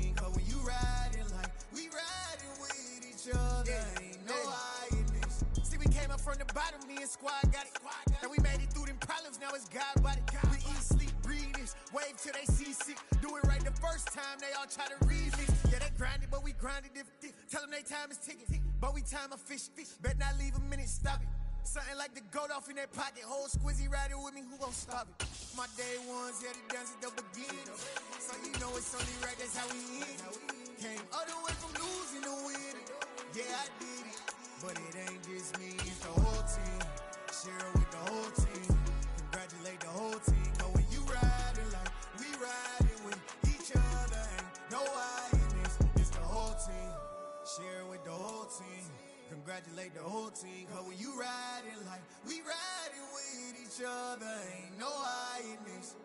team. Cause when you riding like we riding with each other, ain't no hiding this. See, we came up from the bottom, me and squad got it. And we made it through them problems, now it's God body. We eat, sleep, breathe this, wave till they see sick. Do it right the first time, they all try to remix. Yeah, they grinded, but we grinded different. Tell them they time is ticking, but we time a fish. Bet not leave a minute, stop it. Something like the goat off in that pocket. Whole squizzy riding with me, who gon' stop it? My day ones, yeah, the dance at the beginning. So you know it's only right, that's how we end. Came all the way from losing to winning. Yeah, I did it, but it ain't just me, it's the whole team. Share it with the whole team. Congratulate the whole team. Cause when you riding like we riding with each other, ain't no hiding, it's the whole team. Share it with the whole team. Congratulate the whole team. Cause when you riding like we riding with each other, ain't no hiding this.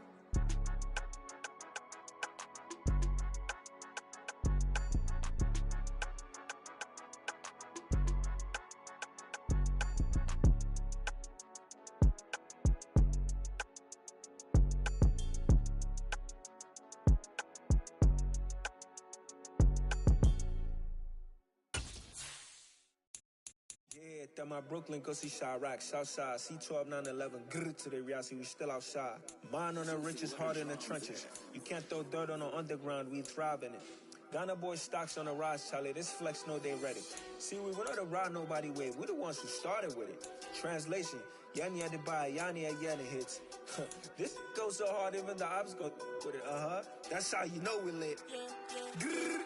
Yeah, my Brooklyn, go see Chirac, Southside, C12, 911, grr to the Riasi, we still outside. Mine on the riches, hard in the trenches. You can't throw dirt on the underground, we thrive in it. Ghana boys stocks on the rise, Charlie, this flex know they ready. See, we not to ride nobody with, we the ones who started with it. Translation, Yani had to buy, Yani had Yanni hits. This goes so hard, even the ops go with it, That's how you know we lit. Grr.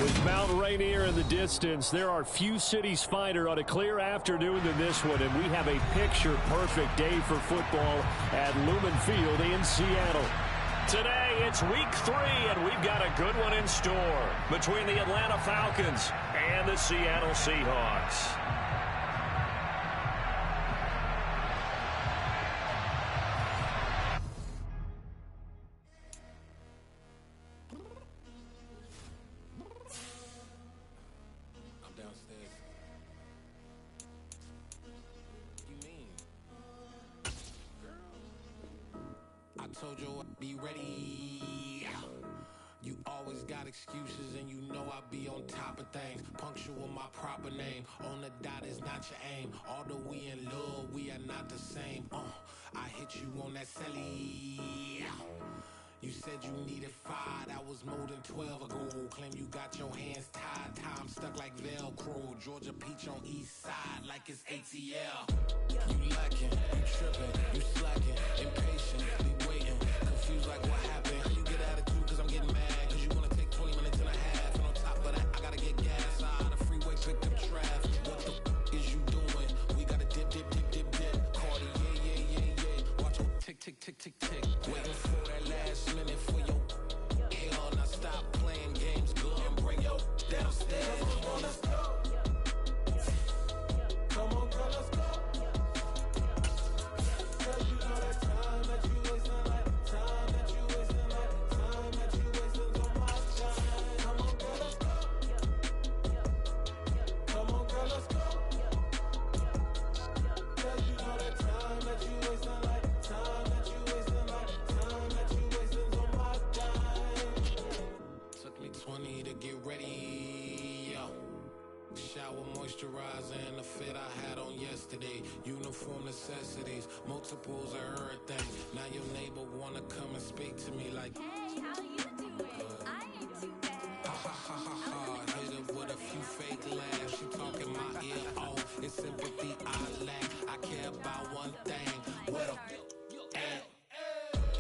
With Mount Rainier in the distance, there are few cities finer on a clear afternoon than this one, and we have a picture-perfect day for football at Lumen Field in Seattle. Today, it's week 3, and we've got a good one in store between the Atlanta Falcons and the Seattle Seahawks. Told you I'd be ready. You always got excuses and you know I be on top of things. Punctual my proper name. On the dot is not your aim. Although we in love, we are not the same. I hit you on that celly. You said you needed 5, that was more than 12 ago. Claim you got your hands tied, time stuck like Velcro. Georgia Peach on east side like it's ATL. You lacking, you tripping, you slacking, impatient, be waiting, confused like what happened. How you get attitude cause I'm getting mad, cause you wanna take 20 minutes and a half. And on top of that, I gotta get gas out of the freeway, picked up traffic. What the is you doing? We gotta dip, dip, dip, dip, dip. Cardi, yeah. Watch your tick, tick, tick, tick, tick. Waiting for that last minute for your hell. Now stop playing games, go and bring your downstairs. Come on, let's go. Come on, girl, let's go. Cause you know that time that you wasting, like time that you wasting, like time that you wasting on my time. Come on, girl, let's go. Come on, girl, let's go. Cause you know that time that you wasting, like time that you wasting, like time that you wasting on my time. Took me 20 to get ready, yo. Shower moisturizer and the fit I had on yesterday. Uniform necessities, multiples of everything. Now your neighbor wanna come and speak to me like, hey, how you doing? I ain't too bad. ha ha ha ha ha. Hit her with a few fake laughs. She talking my ear off. It's sympathy I lack. I care about one thing. What a at.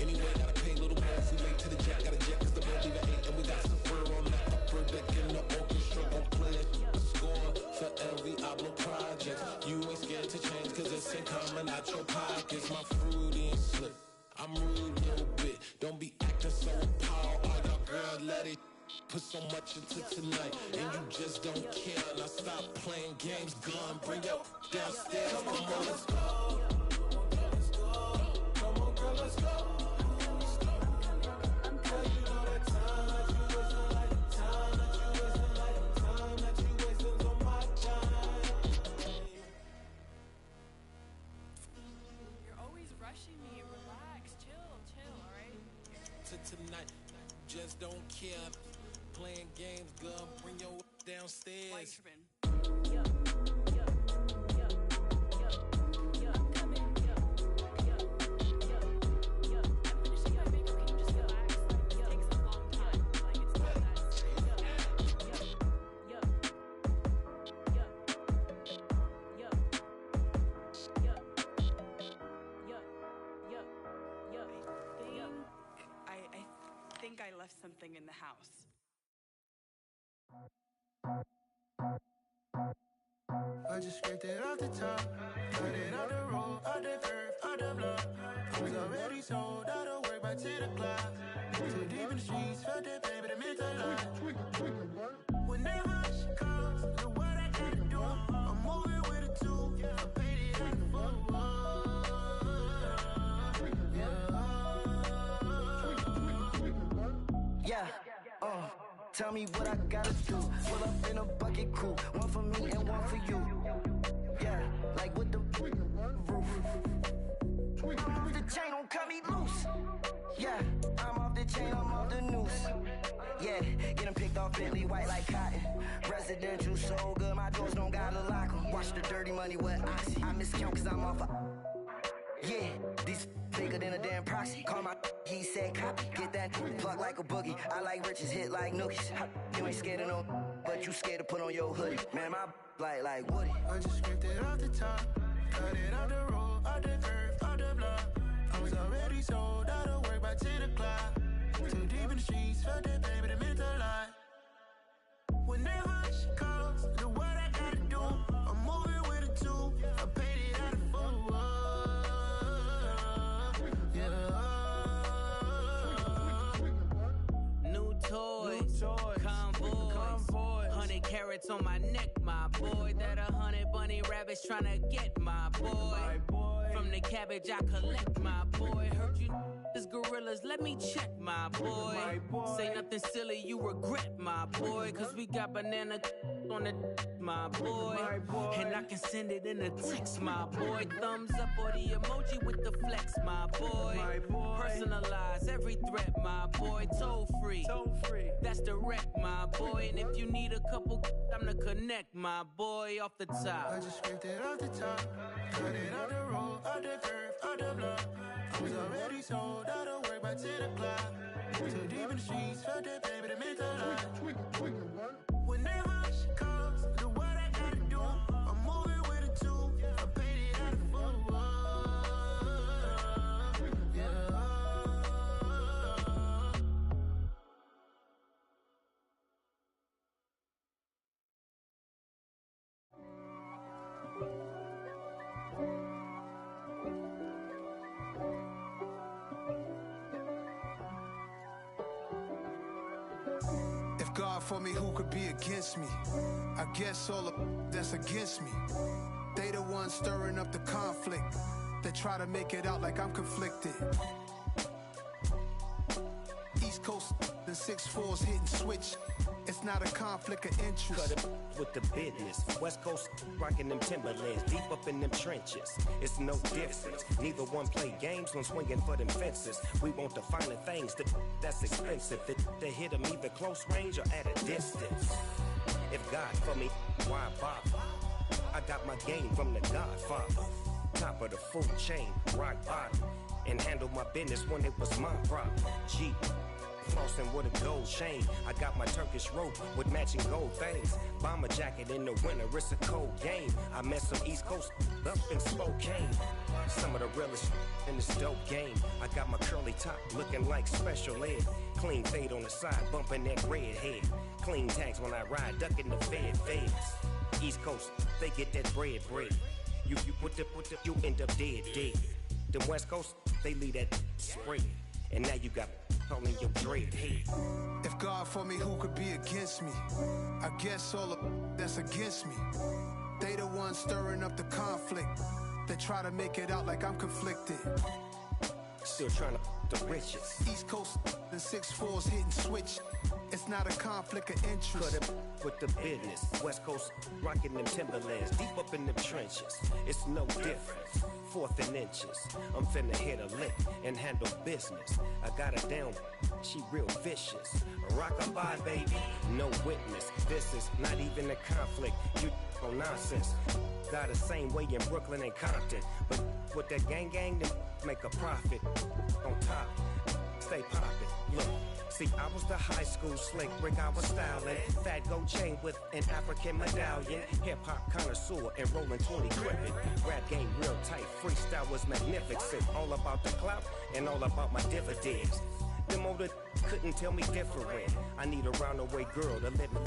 Anyway, gotta pay a little more if we late to the jet. Got a jet cause the boat leave at 8. And we got some fur on the upper deck in the orchestra. Gon' play a score for every Ablo project. You ain't scared to change cause it's ain't coming out your pockets. My fruity and slip. I'm rude a little bit. Don't be acting so appalled. All y'all girls let it Put so much into tonight, and you just don't care. Now stop playing games, gun, bring your downstairs. Come on, girl, let's go. Come on, girl, let's go. Girl, you know that time that you wasting, like the time that you wasting, like the time that you wasting on my time. You're always rushing me. Relax, chill, all right? To tonight, just don't care. Playing games, girl, bring your downstairs. Why you tripping? I'm coming. I'm finishing my makeup. Can you just relax? Like, it takes a long time. Like, it's not that serious. I think I left something in the house. I just scraped it off the top, cut it out the road, out the curve, out the block. I was already sold, out of work by 10 o'clock. Too deep in the streets, felt that baby, the mental lie. Whenever she calls, do what I gotta do. I'm moving with a two, I paid it out the full. Yeah, tell me what I gotta do. Pull up in a bucket crew, one for me and one for you. Yeah, like with the roof. I'm off the chain, don't cut me loose. Yeah, I'm off the chain, I'm off the noose. Yeah, getting picked off Bentley, white like cotton. Residential so good, my doors don't gotta lock 'em. Watch the dirty money with oxy. I miscount cause I'm off a... Yeah, these bigger than a damn proxy. Call my he said copy. Get that plug like a boogie. I like riches, hit like nookies. You ain't scared of no, but you scared to put on your hoodie. Man, my like Woody. I just scraped it off the top, cut it out the road, out the curve, out the block. I was already sold, out of work by 10 o'clock. Too deep in the streets, felt that baby, the mental lie. Whenever she calls, do what I gotta do. I'm moving with a two, I paid it out of full. New toys, convoys, 100 carats on my neck, my boy. That 100 bunny rabbits tryna get my boy. From the cabbage I collect, my boy. Heard you is gorillas, let me check, my boy. Say nothing silly, you regret, my boy. Cause we got banana on the my boy. And I can send it in a text, my boy. Thumbs up or the emoji with the flex, my boy. Personalize every threat, my boy. Toll free, that's direct, my boy. And if you need a couple, I'm to connect, my boy, off the top. I just scraped it off the top, cut it out the road, out the curve, out the block. I was already sold, out of work by 10 o'clock. Too deep in the streets, felt that baby, the mental lie. Whenever she calls, do what I gotta do. I'm moving with a two, I paid it out of full. If God for me, who could be against me? I guess all the that's against me. They the ones stirring up the conflict. They try to make it out like I'm conflicted. East Coast and 6'4's hitting switch. It's not a conflict of interest. Cut it with the business. West Coast rocking them Timberlands, deep up in them trenches. It's no difference. Neither one play games when swinging for them fences. We want the finer things that's expensive. They hit them either close range or at a distance. If God for me, why bother? I got my game from the Godfather. Top of the food chain, rock bottom. And handle my business when it was my problem. G. Flossing with a gold chain. I got my Turkish rope with matching gold things. Bomber jacket in the winter, it's a cold game. I met some East Coast up in Spokane. Some of the realest in this dope game. I got my curly top looking like special ed. Clean fade on the side, bumping that red head. Clean tags when I ride, ducking the feds. East Coast, they get that bread. You put the, you end up dead. Them West Coast, they leave that spread. and now you got all in your dread head. If God for me, who could be against me? I guess all of that's against me. They the ones stirring up the conflict. They try to make it out like I'm conflicted. Still trying to the riches. East Coast and 6'4s hitting switch. It's not a conflict of interest. Cut up with the business. West Coast rocking them Timberlands, deep up in them trenches. It's no difference. 4th and inches. I'm finna hit a lick and handle business. I got her down, she real vicious. Rock-a-bye, baby, no witness. This is not even a conflict. You on nonsense. Got the same way in Brooklyn and Compton. But with that gang, then make a profit. On top, stay poppin'. Look. See, I was the high school slick brick, I was styling. Fat gold chain with an African medallion. Hip-hop connoisseur and rolling 20 crippin'. Rap game real tight, freestyle was magnificent. All about the clout and all about my dividends. Them older couldn't tell me different. I need a roundaway girl to let me.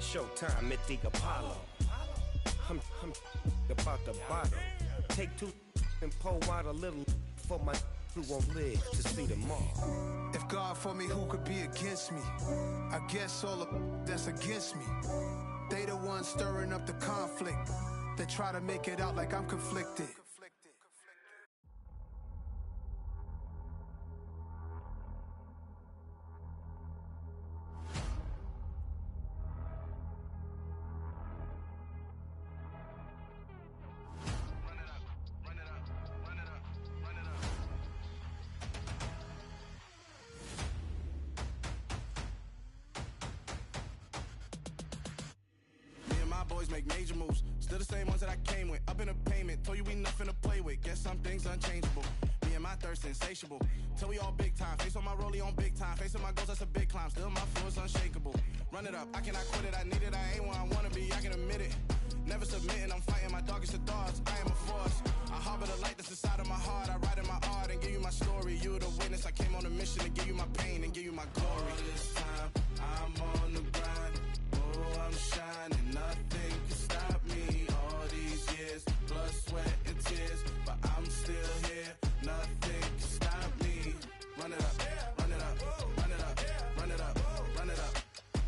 Showtime at the Apollo. I'm about the bottle. Take 2 and pour out a little for my who won't live to see tomorrow. If God for me, who could be against me? I guess all of that's against me. They the ones stirring up the conflict. They try to make it out like I'm conflicted. Boys make major moves, still the same ones that I came with. Up in a payment, told you we nothing to play with. Guess some things unchangeable. Me and my thirst insatiable. Till we all big time. Face on my rollie on big time. Facing my goals, that's a big climb. Still my flow is unshakable. Run it up, I cannot quit it. I need it, I ain't where I wanna be. I can admit it. Never submitting, I'm fighting my darkest of thoughts. I am a force. I harbor the light that's inside of my heart. I write in my art and give you my story. You the witness. I came on a mission to give you my pain and give you my glory. All this time, I'm on the grind. Oh, I'm shining. Nothing can stop me. All these years, blood, sweat, and tears. But I'm still here. Nothing can stop me. Run it up, run it up, run it up, run it up, run it up.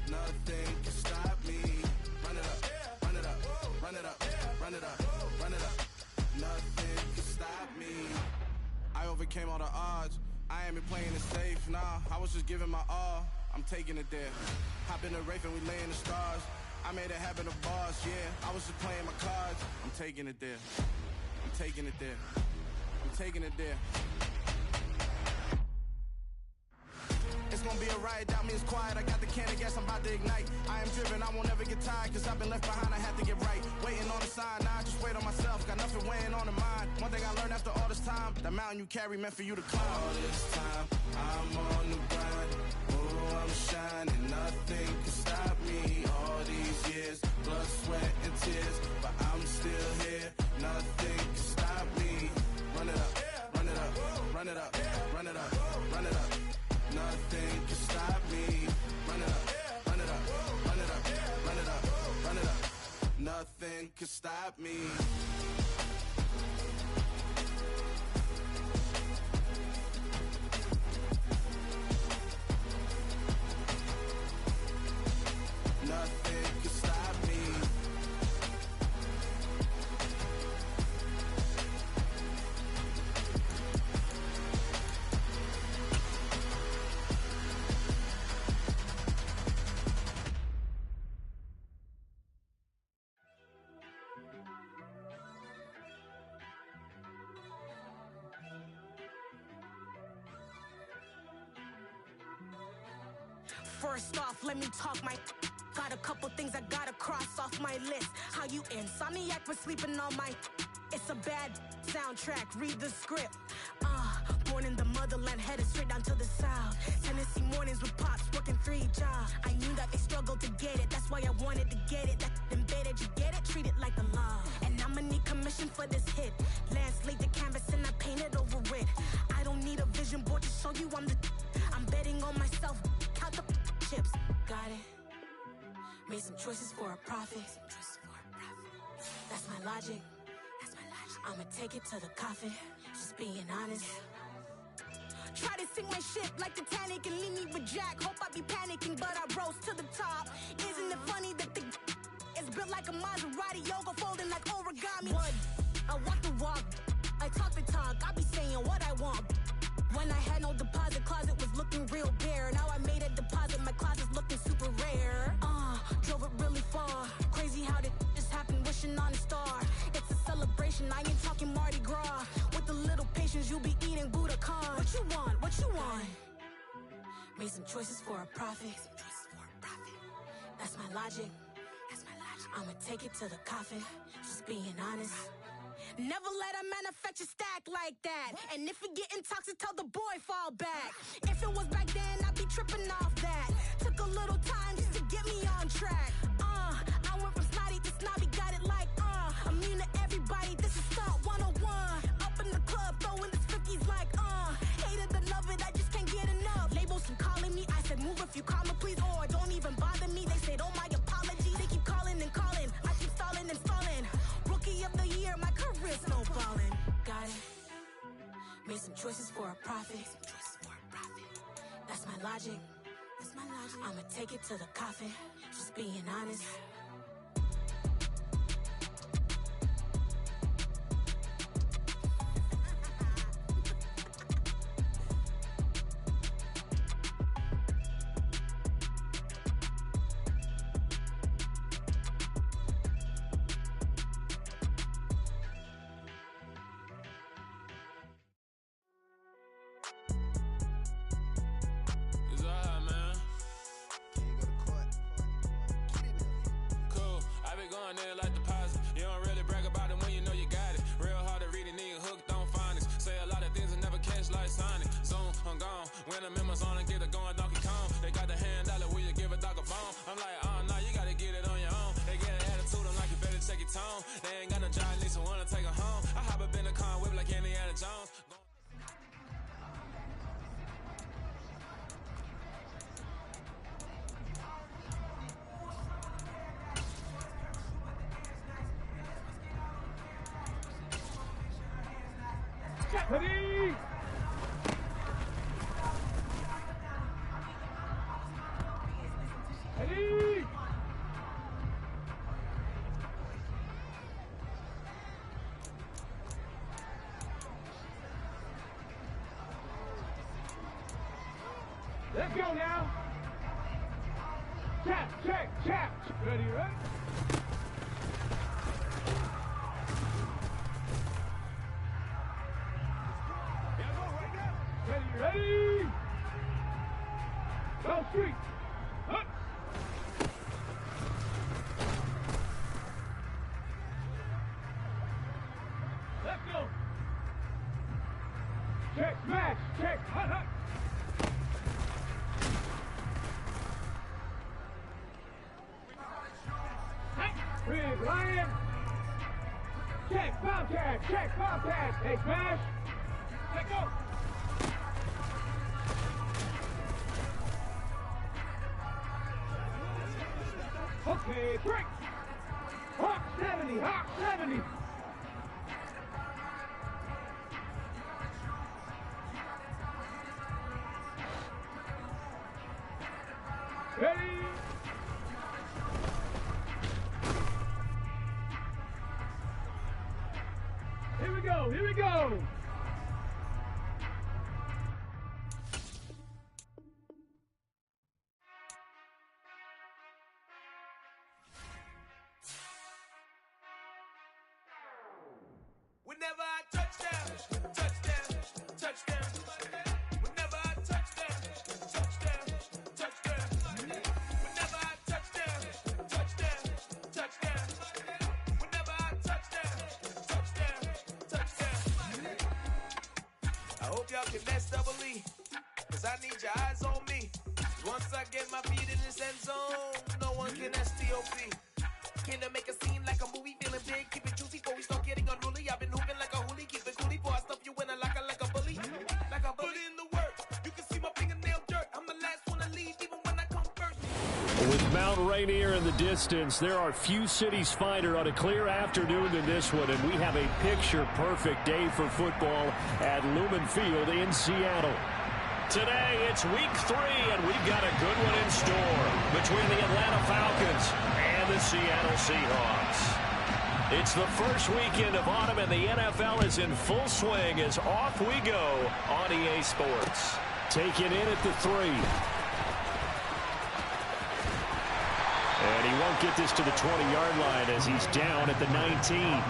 Nothing can stop me. Run it up, run it up, run it up, run it up, run it up. Nothing can stop me. I overcame all the odds. I ain't been playing it safe, nah. I was just giving my all. I'm taking it there. Hop in the Wraith and we lay in the stars. I made it happen to boss, yeah. I was just playing my cards. I'm taking it there. I'm taking it there. I'm taking it there. It's gonna be a riot, doubt me it's quiet. I got the can of gas, I'm about to ignite. I am driven, I won't ever get tired. Cause I've been left behind, I had to get right. Waiting on the sign, now I just wait on myself. Got nothing weighing on the mind. One thing I learned after all this time, the mountain you carry meant for you to climb. All this time, I'm on the grind. Oh, I'm shining, nothing can stop me. All these years, blood, sweat, and tears. But I'm still here, nothing can stop me. Run it up, run it up, run it up, run it up, run it up. Nothing can stop me. Run it up, run it up, run it up, run it up, run it up. Nothing can stop me. Nothing can stop me. First off, let me talk my. Got a couple things I gotta cross off my list. How you insomniac for sleeping on my. It's a bad soundtrack, read the script. Born in the motherland, headed straight down to the south. Tennessee mornings with pops, working 3 jobs. I knew that they struggled to get it, that's why I wanted to get it. That embedded, you get it, treat it like the law. And I'ma need commission for this hit. Lance laid the canvas and I painted over it. I don't need a vision board to show you I'm the. I'm betting on myself, count the chips. Got it. Made some choices for a profit. That's my logic. I'ma take it to the coffin. Just being honest. try to sink my ship like Titanic and leave me with Jack. Hope I be panicking, but I rose to the top. Isn't it funny that the is built like a Maserati, yoga folding like origami? What? I walk the walk, I talk the talk, I be saying what I want. When I had no deposit, closet was looking real bare. Now I made a deposit, my closet's looking super rare. Drove it really far. Crazy how did just happen, wishing on a star. It's a celebration, I ain't talking Mardi Gras. With a little patience, you'll be eating Budokan. What you want? What you want? Made some choices for a profit. That's my logic. I'ma take it to the coffin. Just being honest. Never let a manufacture stack like that. And if it getting toxic, tell the boy fall back. If it was back then, I'd be tripping off that. Took a little time just to get me on track. I went from snotty to snobby, got it like immune to everybody, this is stunt 101. Up in the club, throwing this 50s like hate it, love it, I just can't get enough. Labels keep calling me, I said move if you call me please, or don't even bother me. They said oh my apologies, they keep calling and calling. I keep stalling and stalling. Rookie of the year, my career's snowballing. Got it. Made some choices for a profit. That's my logic. I'ma take it to the coffin. Just being honest. When the members on and get it going Donkey Kong. They got the hand dollar, will you give a dog a bone? I'm like, nah, you gotta get it on your own. They get an attitude, I'm like, you better check your tone. They ain't got no job, need someone to take her home. I hop up in the car, whip like Indiana Jones. Ready? Ready? Let's go now. Tap, check, tap. Ready, right? Ready? Go street. Up. Let's go. Check, smash, check, hut, hut. Big lion. Check, foul tag, check, foul tag. Hey, smash. Let go. Okay, break! Hawk 70, Hawk 70! Ready? Here we go, here we go! Whenever I touchdown, touchdown, touchdown. Whenever I touchdown, touchdown, touchdown. Whenever I touchdown, touchdown, touchdown. Whenever I touchdown, touchdown, touchdown. I hope y'all can best double E, cause I need your eyes on me. Once I get my feet in this end zone, no one can STOP. Can I make a scene like a movie, feeling big, keep it juicy before we start getting unruly. I've been hooping like a hoolie, keep it coolie before I stuff you in a locker like a bully. Like a bully in the work, you can see my fingernail dirt. I'm the last one to leave, even when I come first. With Mount Rainier in the distance, there are few cities finer on a clear afternoon than this one, and we have a picture-perfect day for football at Lumen Field in Seattle. Today, it's week 3, and we've got a good one in store between the Atlanta Falcons and the Seattle Seahawks. It's the first weekend of autumn, and the NFL is in full swing as off we go on EA Sports. Taken in at the 3. And he won't get this to the 20-yard line as he's down at the 19.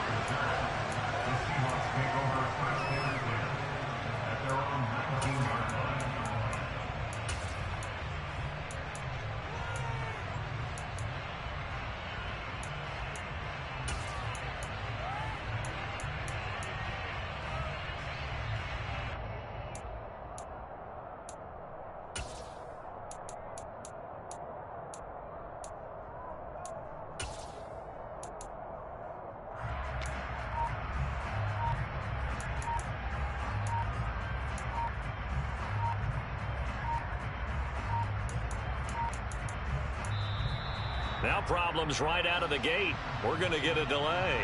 Now problems right out of the gate. We're going to get a delay.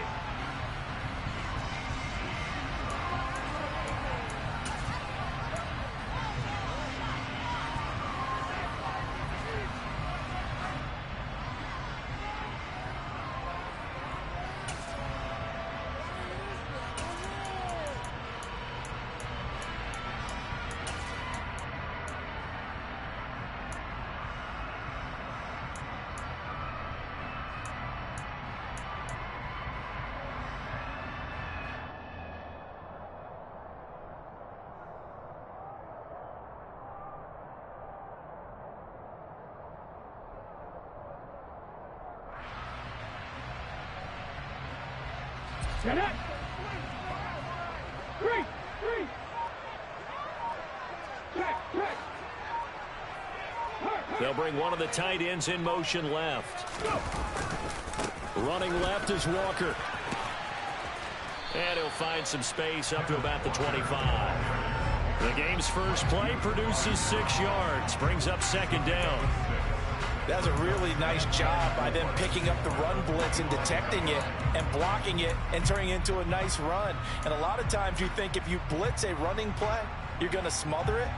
They'll bring one of the tight ends in motion left. Running left is Walker. And he'll find some space up to about the 25. The game's first play produces 6 yards. Brings up second down. That's a really nice job by them picking up the run blitz and detecting it and blocking it and turning it into a nice run. And a lot of times you think if you blitz a running play, you're going to smother it.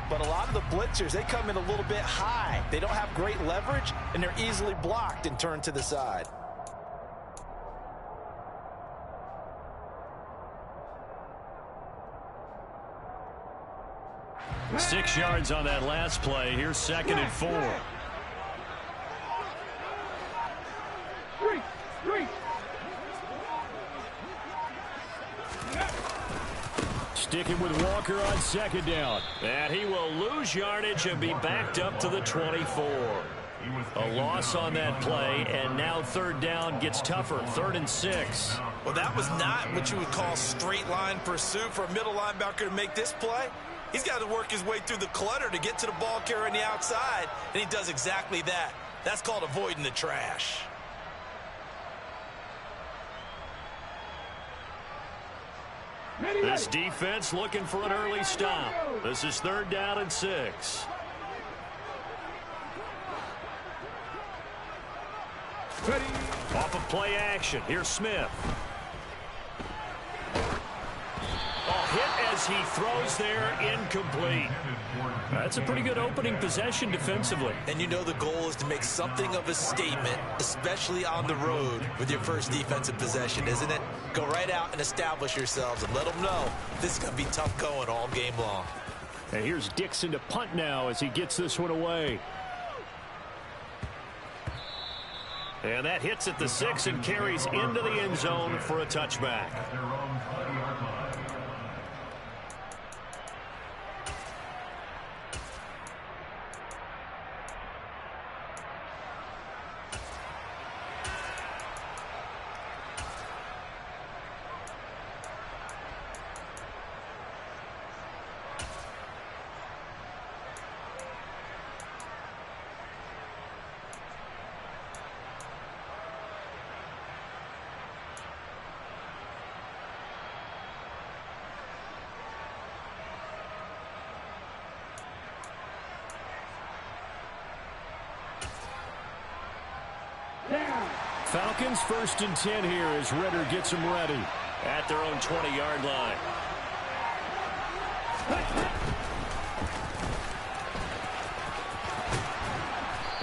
But a lot of the blitzers, they come in a little bit high. They don't have great leverage, and they're easily blocked and turned to the side. Six yards on that last play. Here's second and 4. Sticking with Walker on second down. And he will lose yardage and be backed up to the 24. A loss on that play, and now third down gets tougher. 3rd and 6. Well, that was not what you would call straight line pursuit for a middle linebacker to make this play. He's got to work his way through the clutter to get to the ball carrier on the outside, and he does exactly that. That's called avoiding the trash. This defense looking for an early stop. This is 3rd down and 6. Off of play action. Here's Smith. Hit as he throws there, incomplete. That's a pretty good opening possession defensively. And you know the goal is to make something of a statement, especially on the road with your first defensive possession, isn't it? Go right out and establish yourselves and let them know this is going to be tough going all game long. And here's Dixon to punt now as he gets this one away. And that hits at the 6 and carries into the end zone for a touchback. Falcons 1st and 10 here as Ritter gets them ready at their own 20-yard line.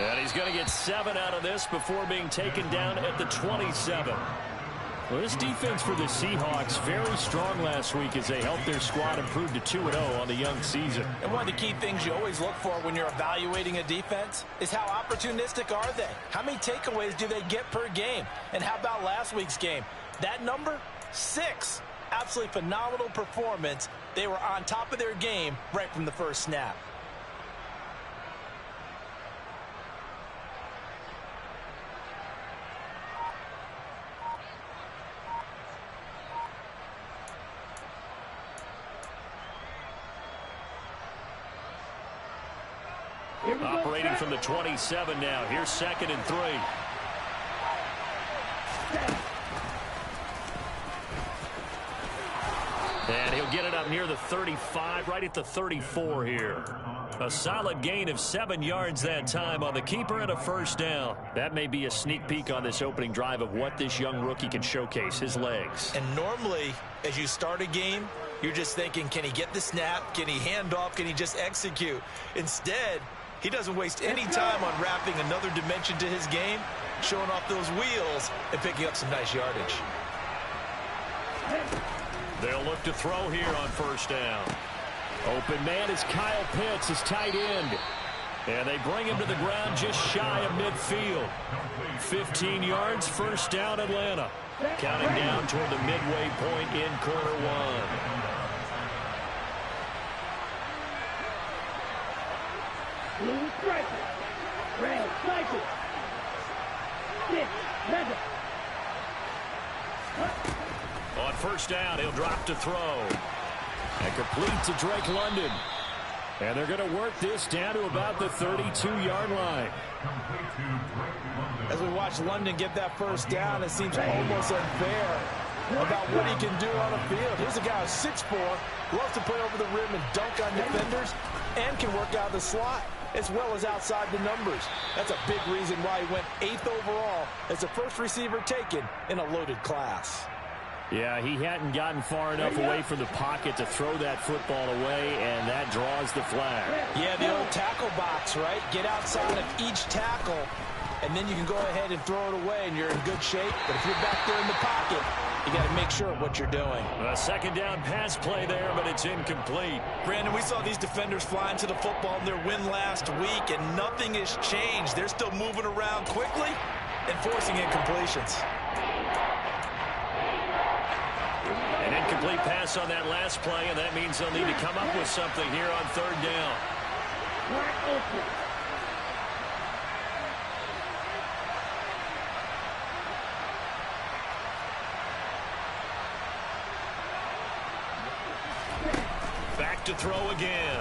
And he's going to get 7 out of this before being taken down at the 27. Well, this defense for the Seahawks very strong last week as they helped their squad improve to 2-0 on the young season. And one of the key things you always look for when you're evaluating a defense is how opportunistic are they? How many takeaways do they get per game? And how about last week's game? That number, 6. Absolutely phenomenal performance. They were on top of their game right from the first snap. Operating from the 27 now. Here's 2nd and 3. And he'll get it up near the 35, right at the 34 here. A solid gain of 7 yards that time on the keeper and a first down. That may be a sneak peek on this opening drive of what this young rookie can showcase, his legs. And normally, as you start a game, you're just thinking, can he get the snap? Can he hand off? Can he just execute? Instead, he doesn't waste any time on wrapping another dimension to his game, showing off those wheels and picking up some nice yardage. They'll look to throw here on first down. Open man is Kyle Pitts, his tight end. And they bring him to the ground just shy of midfield. 15 yards, first down Atlanta. Counting down toward the midway point in quarter 1. Blue striker, red striker, 6, 7. On first down, he'll drop to throw. And complete to Drake London. And they're going to work this down to about the 32-yard line. As we watch London get that first down, it seems almost unfair about what he can do on the field. Here's a guy who's 6'4", loves to play over the rim and dunk on defenders, and can work out the slot as well as outside the numbers. That's a big reason why he went 8th overall as the first receiver taken in a loaded class. Yeah, he hadn't gotten far enough away from the pocket to throw that football away, and that draws the flag. Yeah, the old tackle box, right? Get outside of each tackle, and then you can go ahead and throw it away, and you're in good shape. But if you're back there in the pocket, you got to make sure of what you're doing. A second down pass play there, but it's incomplete. Brandon, we saw these defenders flying to the football in their win last week, and nothing has changed. They're still moving around quickly and forcing incompletions. An incomplete pass on that last play, and that means they'll need to come up with something here on third down. Back to throw again.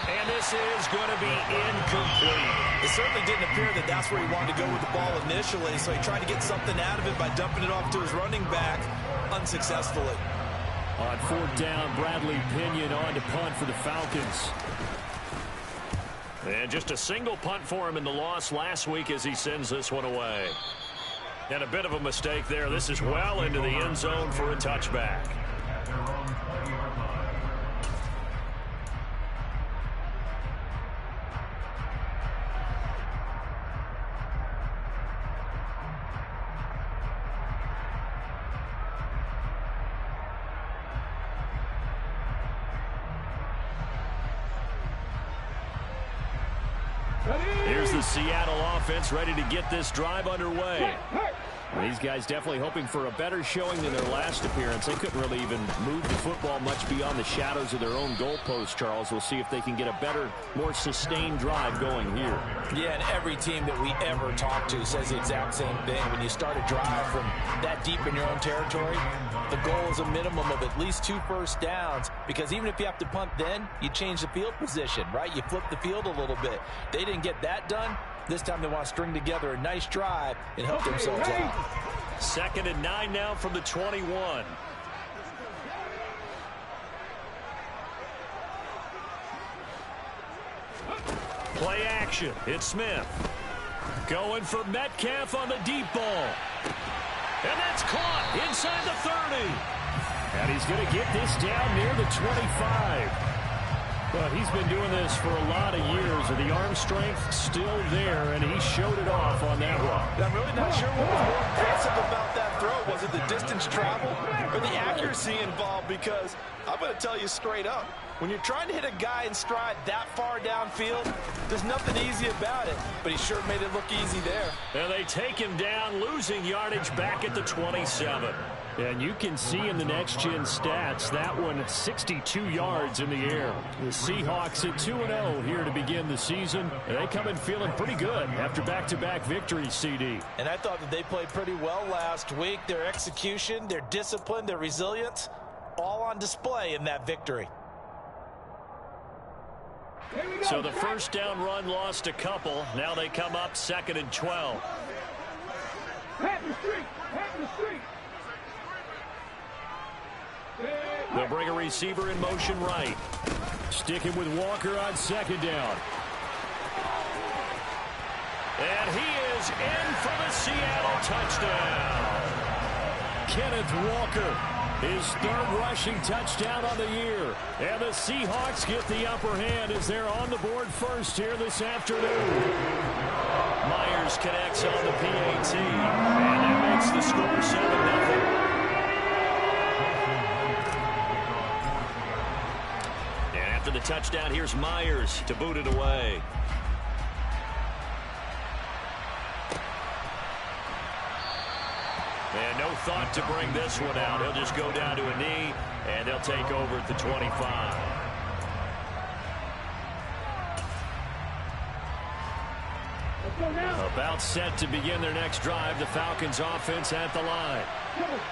And this is going to be incomplete. It certainly didn't appear that that's where he wanted to go with the ball initially, so he tried to get something out of it by dumping it off to his running back unsuccessfully. On fourth down, Bradley Pinion on to punt for the Falcons. And just a single punt for him in the loss last week as he sends this one away. And a bit of a mistake there. This is well into the end zone for a touchback. Here's the Seattle offense ready to get this drive underway. These guys definitely hoping for a better showing than their last appearance. They couldn't really even move the football much beyond the shadows of their own goalpost, Charles. We'll see if they can get a better, more sustained drive going here. Yeah, and every team that we ever talk to says the exact same thing. When you start a drive from that deep in your own territory, the goal is a minimum of at least 2 first downs, because even if you have to punt then, you change the field position, right? You flip the field a little bit. They didn't get that done. This time they want to string together a nice drive and help themselves out. 2nd and 9 now from the 21. Play action. It's Smith. Going for Metcalf on the deep ball. And that's caught inside the 30. And he's going to get this down near the 25. But he's been doing this for a lot of years, and the arm strength still there, and he showed it off on that one. I'm really not sure what was more impressive about that throw. Was it the distance traveled or the accuracy involved? Because I'm going to tell you straight up, when you're trying to hit a guy in stride that far downfield, there's nothing easy about it. But he sure made it look easy there. And they take him down, losing yardage back at the 27. And you can see in the next-gen stats, that one 62 yards in the air. The Seahawks at 2-0 here to begin the season. And they come in feeling pretty good after back-to-back victories, CD. And I thought that they played pretty well last week. Their execution, their discipline, their resilience, all on display in that victory. So the first down run lost a couple. Now they come up 2nd and 12. They'll bring a receiver in motion right. Sticking with Walker on 2nd down. And he is in for the Seattle touchdown. Kenneth Walker, his 3rd rushing touchdown on the year. And the Seahawks get the upper hand as they're on the board first here this afternoon. Myers connects on the PAT, and that makes the score 7-0. After the touchdown, here's Myers to boot it away. And no thought to bring this one out. He'll just go down to a knee, and they'll take over at the 25. About set to begin their next drive. The Falcons offense at the line.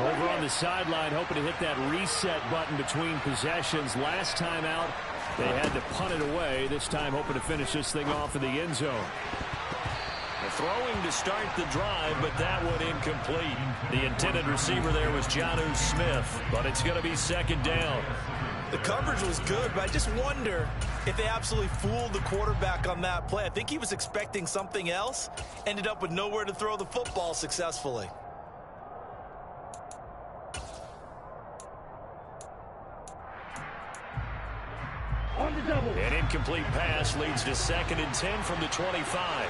Over on the sideline, hoping to hit that reset button between possessions. Last time out, they had to punt it away. This time hoping to finish this thing off in the end zone. Throwing to start the drive, but that one incomplete. The intended receiver there was Jonnu Smith, but it's going to be 2nd down. The coverage was good, but I just wonder if they absolutely fooled the quarterback on that play. I think he was expecting something else, ended up with nowhere to throw the football successfully. An incomplete pass leads to 2nd and 10 from the 25.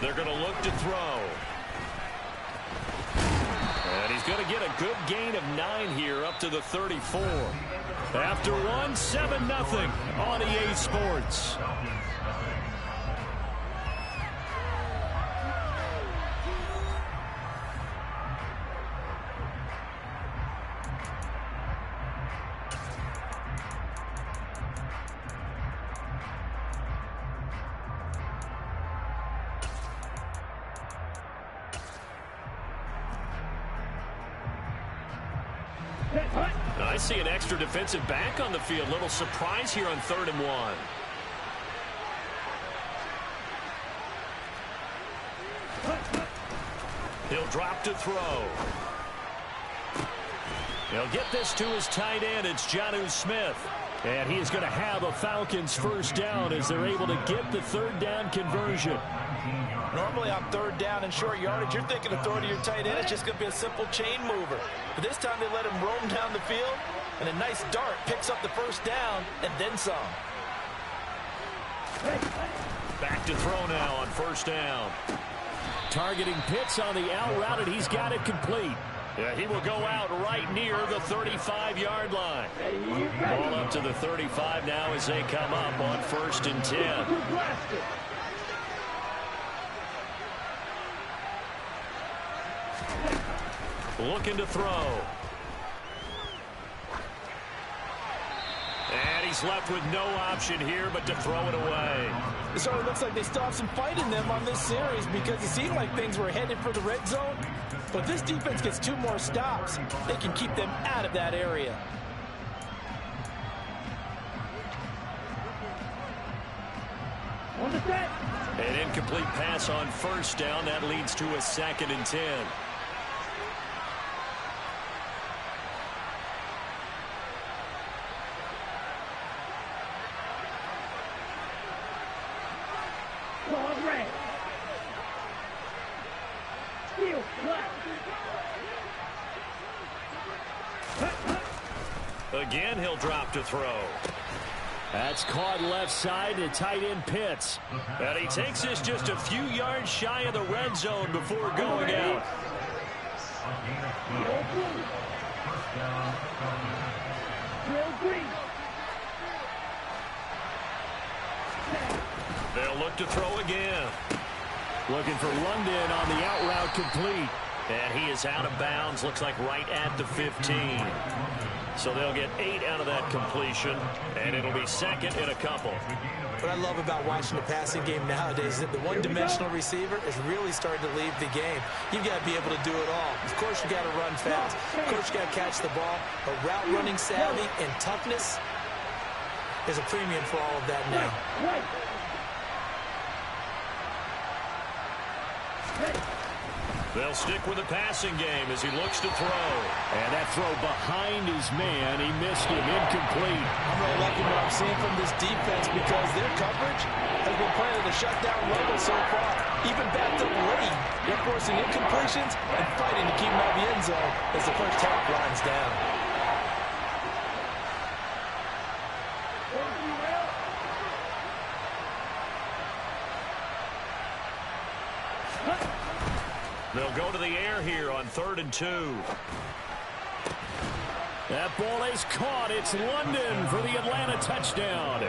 They're going to look to throw. And he's going to get a good gain of 9 here up to the 34. After one, 7-0 on EA Sports. I see an extra defensive back on the field. Little surprise here on 3rd and 1. He'll drop to throw. He'll get this to his tight end. It's Jonnu Smith. And he is going to have a Falcons first down as they're able to get the 3rd down conversion. Normally on 3rd down and short yardage, you're thinking of throwing to your tight end. It's just going to be a simple chain mover. But this time they let him roam down the field, and a nice dart picks up the first down and then some. Back to throw now on 1st down. Targeting Pitts on the out route, and he's got it complete. Yeah, he will go out right near the 35-yard line. Ball up to the 35 now as they come up on 1st and 10. Looking to throw. And he's left with no option here but to throw it away. It certainly looks like they still have some fight in them on this series because it seemed like things were headed for the red zone. But if this defense gets 2 more stops, they can keep them out of that area. An incomplete pass on 1st down. That leads to a 2nd and 10. Again, he'll drop to throw. That's caught left side to tight end Pitts. And he takes this just a few yards shy of the red zone before going out. They'll look to throw again. Looking for London on the out route complete. And he is out of bounds. Looks like right at the 15. So they'll get 8 out of that completion. And it'll be second in a couple. What I love about watching the passing game nowadays is that the one-dimensional receiver is really starting to leave the game. You've got to be able to do it all. Of course, you got to run fast. Of course, you got to catch the ball. But route running savvy and toughness is a premium for all of that now. They'll stick with the passing game as he looks to throw. And that throw behind his man, he missed him, incomplete. I'm really liking what I'm seeing from this defense because their coverage has been playing at a shutdown level so far. Even backed up late, they're forcing incompletions and fighting to keep them out of the end zone as the first half winds down. They'll go to the air here on 3rd and 2. That ball is caught. It's London for the Atlanta touchdown.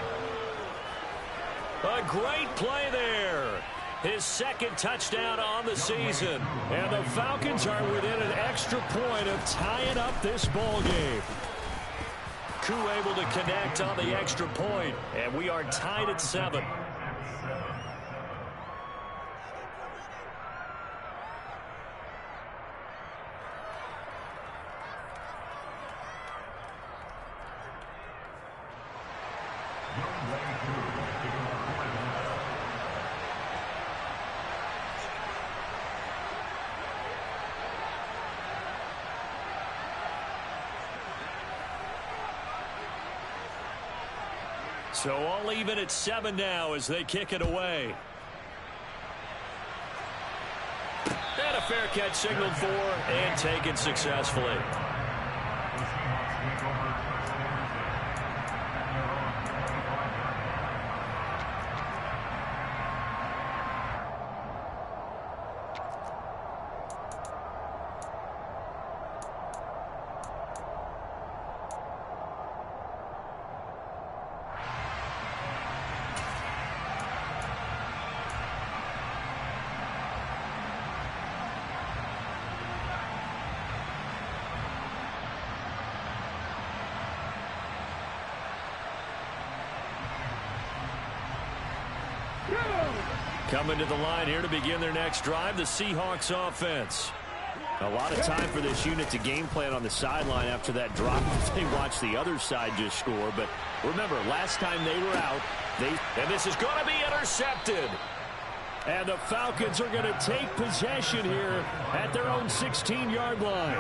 A great play there. His second touchdown on the season. And the Falcons are within an extra point of tying up this ball game. Koo able to connect on the extra point. And we are tied at 7. So all even at 7 now as they kick it away. And a fair catch signaled for and taken successfully. Coming to the line here to begin their next drive, the Seahawks offense. A lot of time for this unit to game plan on the sideline after that drop. They watch the other side just score. But remember, last time they were out, and this is going to be intercepted. And the Falcons are going to take possession here at their own 16-yard line.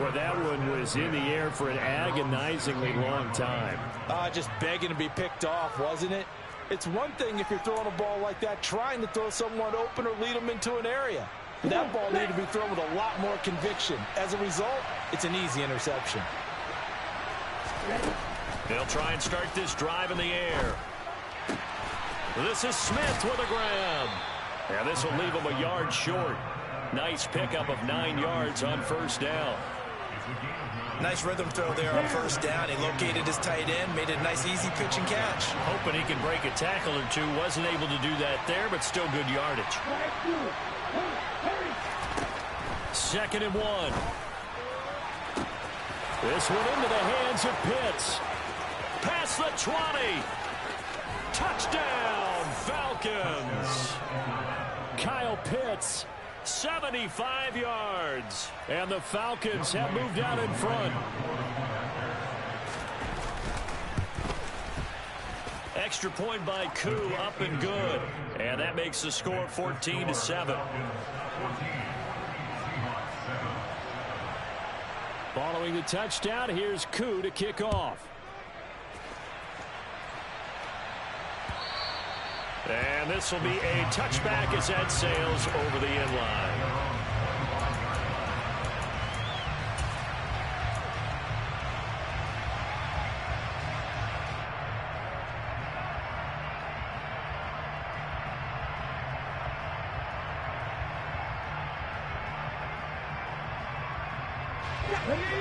Well, that one was in the air for an agonizingly long time. Just begging to be picked off, wasn't it? It's one thing if you're throwing a ball like that, trying to throw someone open or lead them into an area. But that ball needed to be thrown with a lot more conviction. As a result, it's an easy interception. They'll try and start this drive in the air. This is Smith with a grab. And this will leave him a yard short. Nice pickup of 9 yards on first down. Nice rhythm throw there on first down. He located his tight end, made it a nice easy pitch and catch. Hoping he can break a tackle or two. Wasn't able to do that there, but still good yardage. 2nd and 1. This one into the hands of Pitts. Past the 20. Touchdown, Falcons. Kyle Pitts. 75 yards. And the Falcons have moved out in front. Extra point by Koo, up and good. And that makes the score 14-7. Following the touchdown, here's Koo to kick off. And this will be a touchback as that sails over the end line.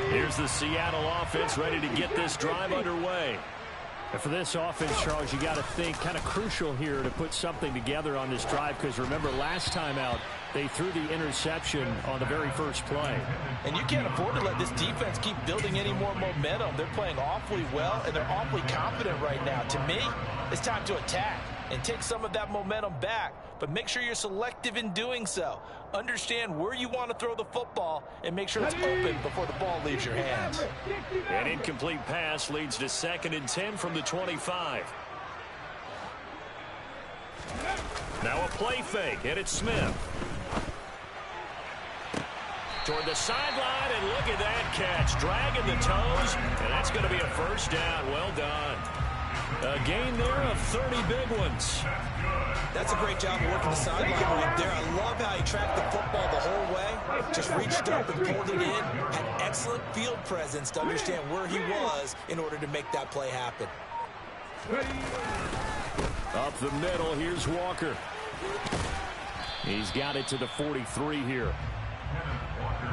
Here's the Seattle offense ready to get this drive underway. And for this offense, Charles, you got to think kind of crucial here to put something together on this drive, because remember last time out they threw the interception on the very first play. And you can't afford to let this defense keep building any more momentum. They're playing awfully well, and they're awfully confident right now. To me, it's time to attack and take some of that momentum back, but make sure you're selective in doing so. Understand where you want to throw the football and make sure it's open before the ball leaves your hands. An incomplete pass leads to 2nd and 10 from the 25. Now a play fake, and it's Smith. Toward the sideline, and look at that catch. Dragging the toes, and that's going to be a first down. Well done. A gain there of 30 big ones. That's a great job of working the sideline right there. I love how he tracked the football the whole way. Just reached up and pulled it in. Had excellent field presence to understand where he was in order to make that play happen. Up the middle, here's Walker. He's got it to the 43 here.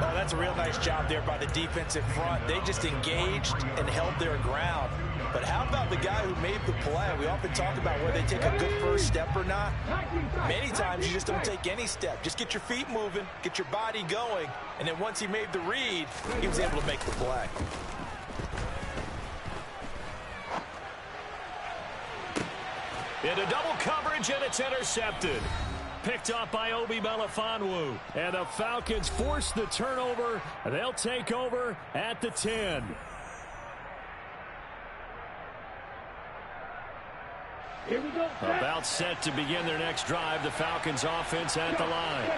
Oh, that's a real nice job there by the defensive front. They just engaged and held their ground. But how about the guy who made the play? We often talk about whether they take a good first step or not. Many times you just don't take any step. Just get your feet moving, get your body going, and then once he made the read, he was able to make the play. Into double coverage, and it's intercepted. Picked up by Obi Melifonwu. And the Falcons force the turnover. They'll take over at the 10. Here we go. About set to begin their next drive. The Falcons offense at the line.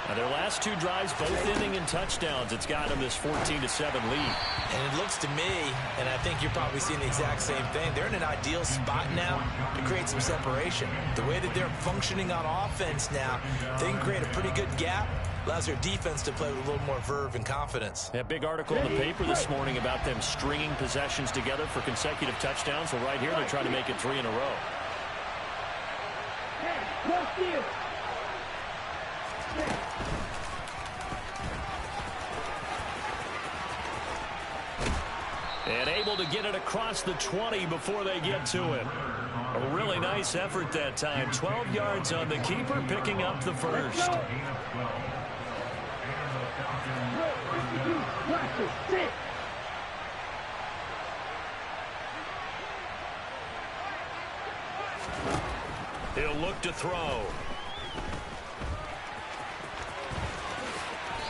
Now their last two drives, both ending in touchdowns. It's got them this 14-7 lead. And it looks to me, and I think you're probably seeing the exact same thing, they're in an ideal spot now to create some separation. The way that they're functioning on offense now, they can create a pretty good gap. Allows their defense to play with a little more verve and confidence. A big article in the paper this morning about them stringing possessions together for consecutive touchdowns. Well, right here, they're trying to make it 3 in a row. And able to get it across the 20 before they get to it. A really nice effort that time. 12 yards on the keeper, picking up the first. He'll look to throw.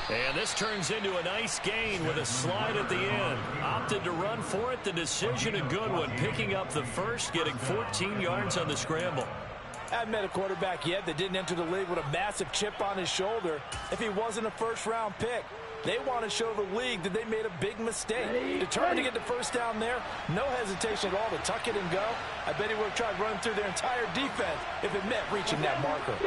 And this turns into a nice gain with a slide at the end. Opted to run for it. The decision a good one. Picking up the first, getting 14 yards on the scramble. I haven't met a quarterback yet that didn't enter the league with a massive chip on his shoulder if he wasn't a first-round pick. They want to show the league that they made a big mistake. Determined to get the first down there, no hesitation at all to tuck it and go. I bet he would have tried running through their entire defense if it meant reaching that marker.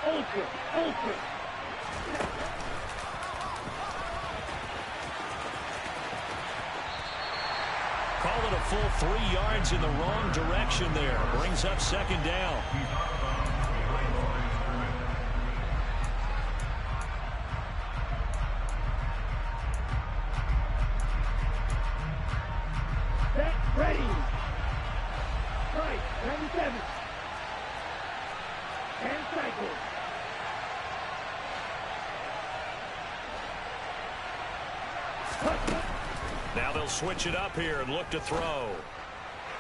Ultra. Call it a full 3 yards in the wrong direction there. Brings up second down. Ready. Right, 97. And cycle. Now they'll switch it up here and look to throw.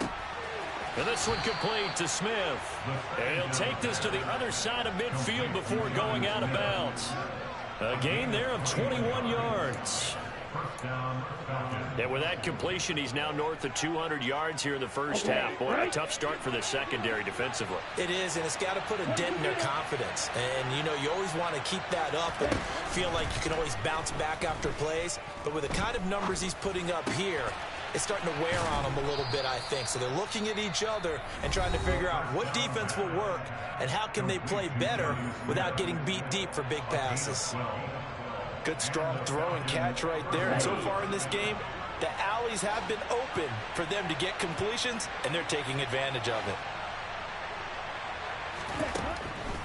And this one complete to Smith. And he'll take this to the other side of midfield before going out of bounds. A gain there of 21 yards. And with that completion, he's now north of 200 yards here in the first half. Boy, a tough start for the secondary defensively. It is, and it's got to put a dent in their confidence. And, you know, you always want to keep that up and feel like you can always bounce back after plays. But with the kind of numbers he's putting up here, it's starting to wear on them a little bit, I think. So they're looking at each other and trying to figure out what defense will work and how can they play better without getting beat deep for big passes. Good, strong throw and catch right there. And so far in this game, the alleys have been open for them to get completions, and they're taking advantage of it.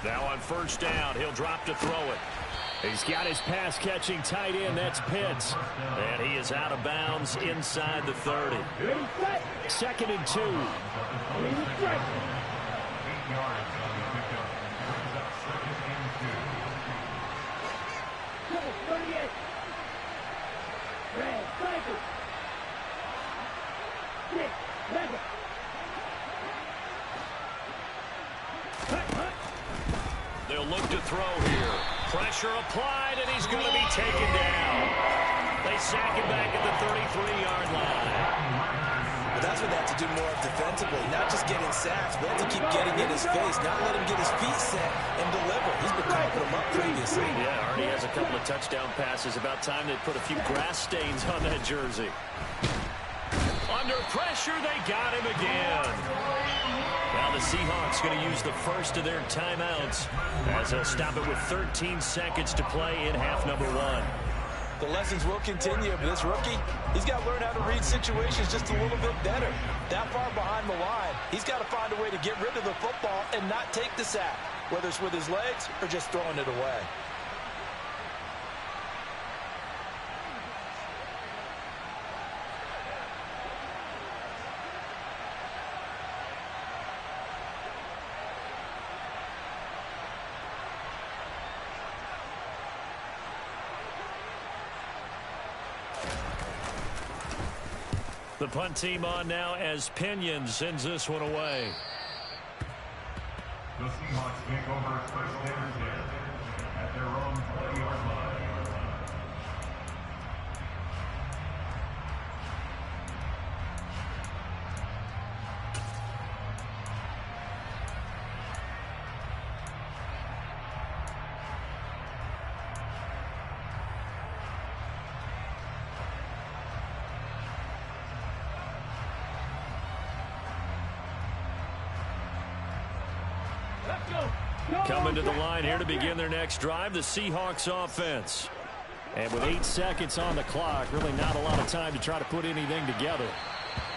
Now on first down, he'll drop to throw it. He's got his pass-catching tight end. That's Pitts. And he is out of bounds inside the 30. 2nd and 2. They'll look to throw here. Pressure applied, and he's going to be taken down. They sack him back at the 33-yard line. Well, that's what they have to do more of defensively, not just getting sacks, but to keep getting in his face, not let him get his feet set and deliver. He's been coughing him up previously. Yeah, already has a couple of touchdown passes. About time they put a few grass stains on that jersey. Under pressure, they got him again. Now the Seahawks going to use the first of their timeouts as they'll stop it with 13 seconds to play in half number 1. The lessons will continue, but this rookie, he's got to learn how to read situations just a little bit better. That far behind the line, he's got to find a way to get rid of the football and not take the sack, whether it's with his legs or just throwing it away. The punt team on now as Pinion sends this one away. The Seahawks take over first down at their own 20-yard line. Coming to the line here to begin their next drive, the Seahawks offense. And with 8 seconds on the clock, really not a lot of time to try to put anything together.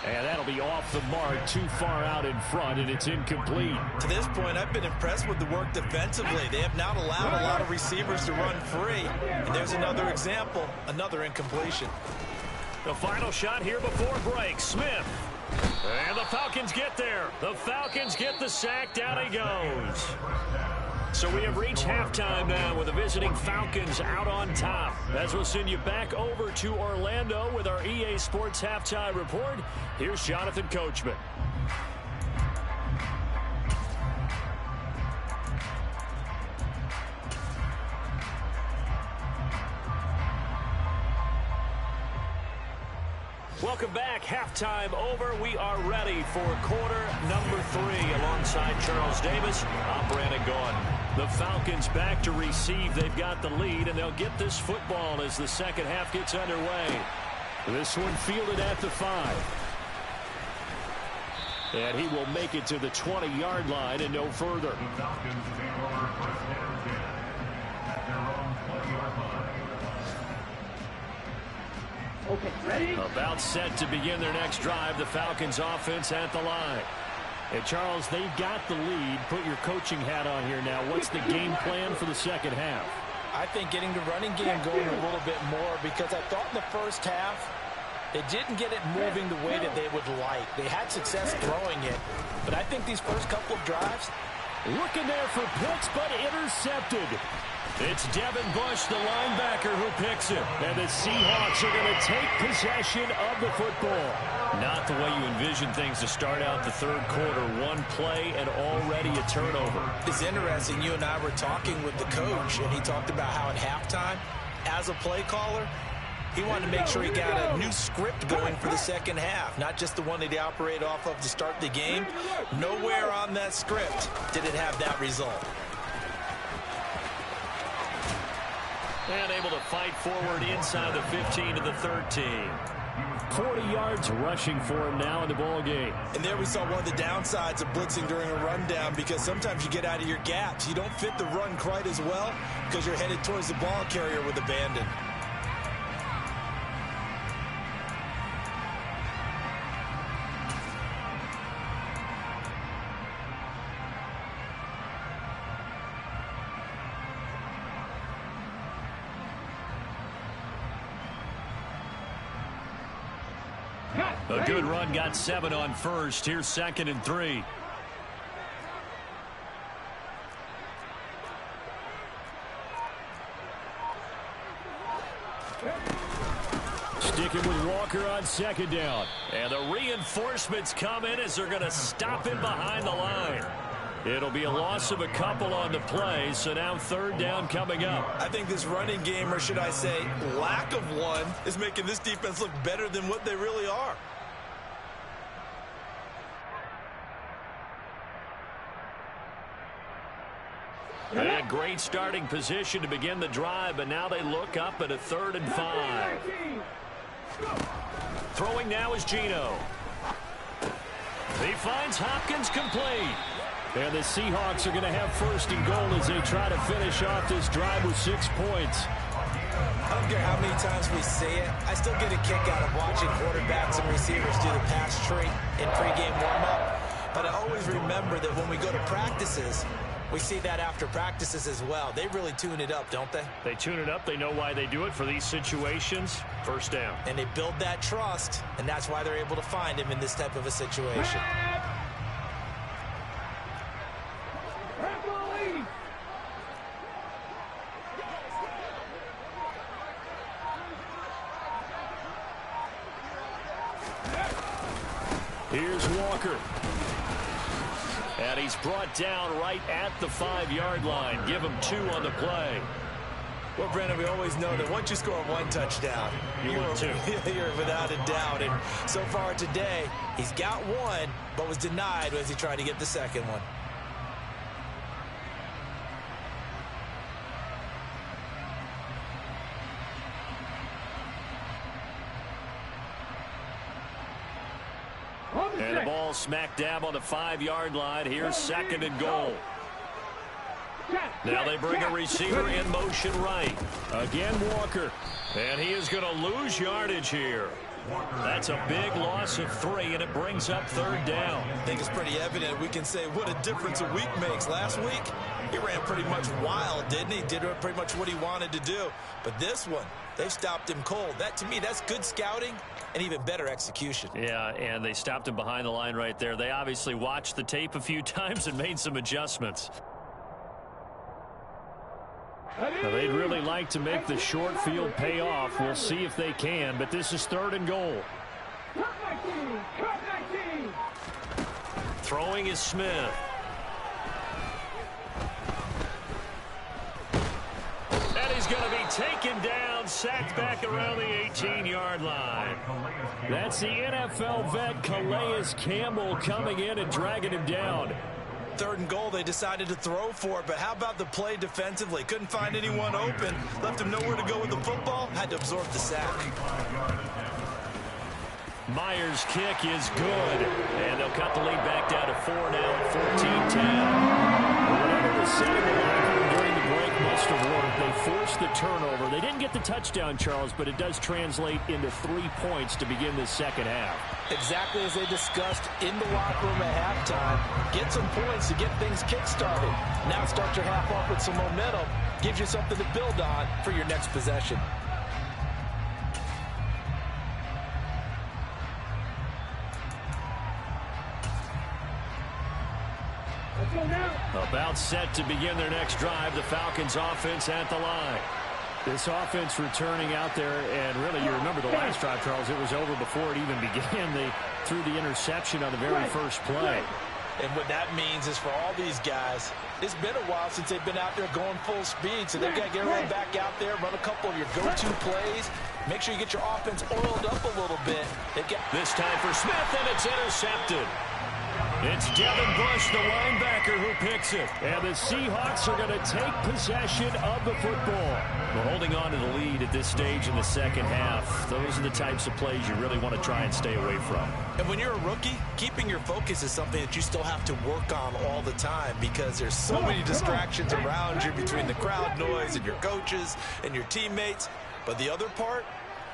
And that'll be off the mark, too far out in front, and it's incomplete. To this point, I've been impressed with the work defensively. They have not allowed a lot of receivers to run free. And there's another example, another incompletion. The final shot here before break. Smith. And the Falcons get there. The Falcons get the sack. Down he goes. So we have reached halftime now with the visiting Falcons out on top. As we'll send you back over to Orlando with our EA Sports Halftime Report, here's Jonathan Coachman. Welcome back. Halftime over. We are ready for quarter number 3 alongside Charles Davis. I'm Brandon Gaudin. The Falcons back to receive. They've got the lead, and they'll get this football as the second half gets underway. This one fielded at the 5. And he will make it to the 20-yard line and no further. The Falcons take over first down at their own 20-yard line. Okay, ready? About set to begin their next drive. The Falcons offense at the line. And Charles, they've got the lead. Put your coaching hat on here now. What's the game plan for the second half? I think getting the running game going a little bit more, because I thought in the first half they didn't get it moving the way that they would like. They had success throwing it, but I think these first couple of drives. Looking there for Pitts, but intercepted. It's Devin Bush, the linebacker, who picks it. And the Seahawks are going to take possession of the football. Not the way you envision things to start out the third quarter. One play and already a turnover. It's interesting. You and I were talking with the coach, and he talked about how at halftime, as a play caller, he wanted to make sure he got a new script going for the second half, not just the one that he operated off of to start the game. Nowhere on that script did it have that result. And able to fight forward inside the 15 to the 13. 40 yards rushing for him now in the ball game. And there we saw one of the downsides of blitzing during a rundown, because sometimes you get out of your gaps. You don't fit the run quite as well because you're headed towards the ball carrier with abandon. A good run, got 7 on first. Here's 2nd and 3. Sticking with Walker on 2nd down. And the reinforcements come in as they're going to stop him behind the line. It'll be a loss of a couple on the play, so now 3rd down coming up. I think this running game, or should I say lack of one, is making this defense look better than what they really are. And a great starting position to begin the drive, but now they look up at a 3rd and 5. Throwing now is Geno. He finds Hopkins complete. And the Seahawks are going to have 1st and goal as they try to finish off this drive with 6 points. I don't care how many times we say it, I still get a kick out of watching quarterbacks and receivers do the pass tree in pregame warm-up. But I always remember that when we go to practices, we see that after practices as well. They really tune it up, don't they? They tune it up. They know why they do it for these situations. 1st down. And they build that trust, and that's why they're able to find him in this type of a situation. Here's Walker. And he's brought down right at the 5-yard line. Give him 2 on the play. Well, Brandon, we always know that once you score 1 touchdown, you're without a doubt. And so far today, he's got 1, but was denied as he tried to get the 2nd one. And the ball smack dab on the 5-yard line. Here's 2nd and goal. Now they bring a receiver in motion right. Again, Walker. And he is going to lose yardage here. That's a big loss of 3, and it brings up 3rd down. I think it's pretty evident. We can say what a difference a week makes. Last week, he ran pretty much wild, didn't he? Did pretty much what he wanted to do. But this one, they stopped him cold. That, to me, that's good scouting and even better execution. Yeah, and they stopped him behind the line right there. They obviously watched the tape a few times and made some adjustments. Now, they'd really like to make the short field pay off. We'll see if they can, but this is 3rd and goal. Throwing is Smith. And he's going to be taken down, sacked back around the 18-yard line. That's the NFL vet Calais Campbell coming in and dragging him down. 3rd and goal, they decided to throw for it, but how about the play defensively? Couldn't find anyone open, left him nowhere to go with the football, had to absorb the sack. Myers' kick is good, and they'll cut the lead back down to 4 now at 14-10. Whatever was said in the locker room during the break must have worked. They forced the turnover. They didn't get the touchdown, Charles, but it does translate into 3 points to begin the 2nd half. Exactly as they discussed in the locker room at halftime. Get some points to get things kick-started. Now start your half off with some momentum. Gives you something to build on for your next possession. About set to begin their next drive. The Falcons offense at the line. This offense returning out there, and really, you remember the last drive, Charles, it was over before it even began. They threw the interception on the very first play. And what that means is for all these guys, it's been a while since they've been out there going full speed, so they've got to get everyone back out there, run a couple of your go-to plays, make sure you get your offense oiled up a little bit. This time for Smith, and it's intercepted. It's Devin Bush, the linebacker, who picks it. And the Seahawks are going to take possession of the football. We're holding on to the lead at this stage in the 2nd half. Those are the types of plays you really want to try and stay away from. And when you're a rookie, keeping your focus is something that you still have to work on all the time because there's so many distractions around you between the crowd noise and your coaches and your teammates. But the other part,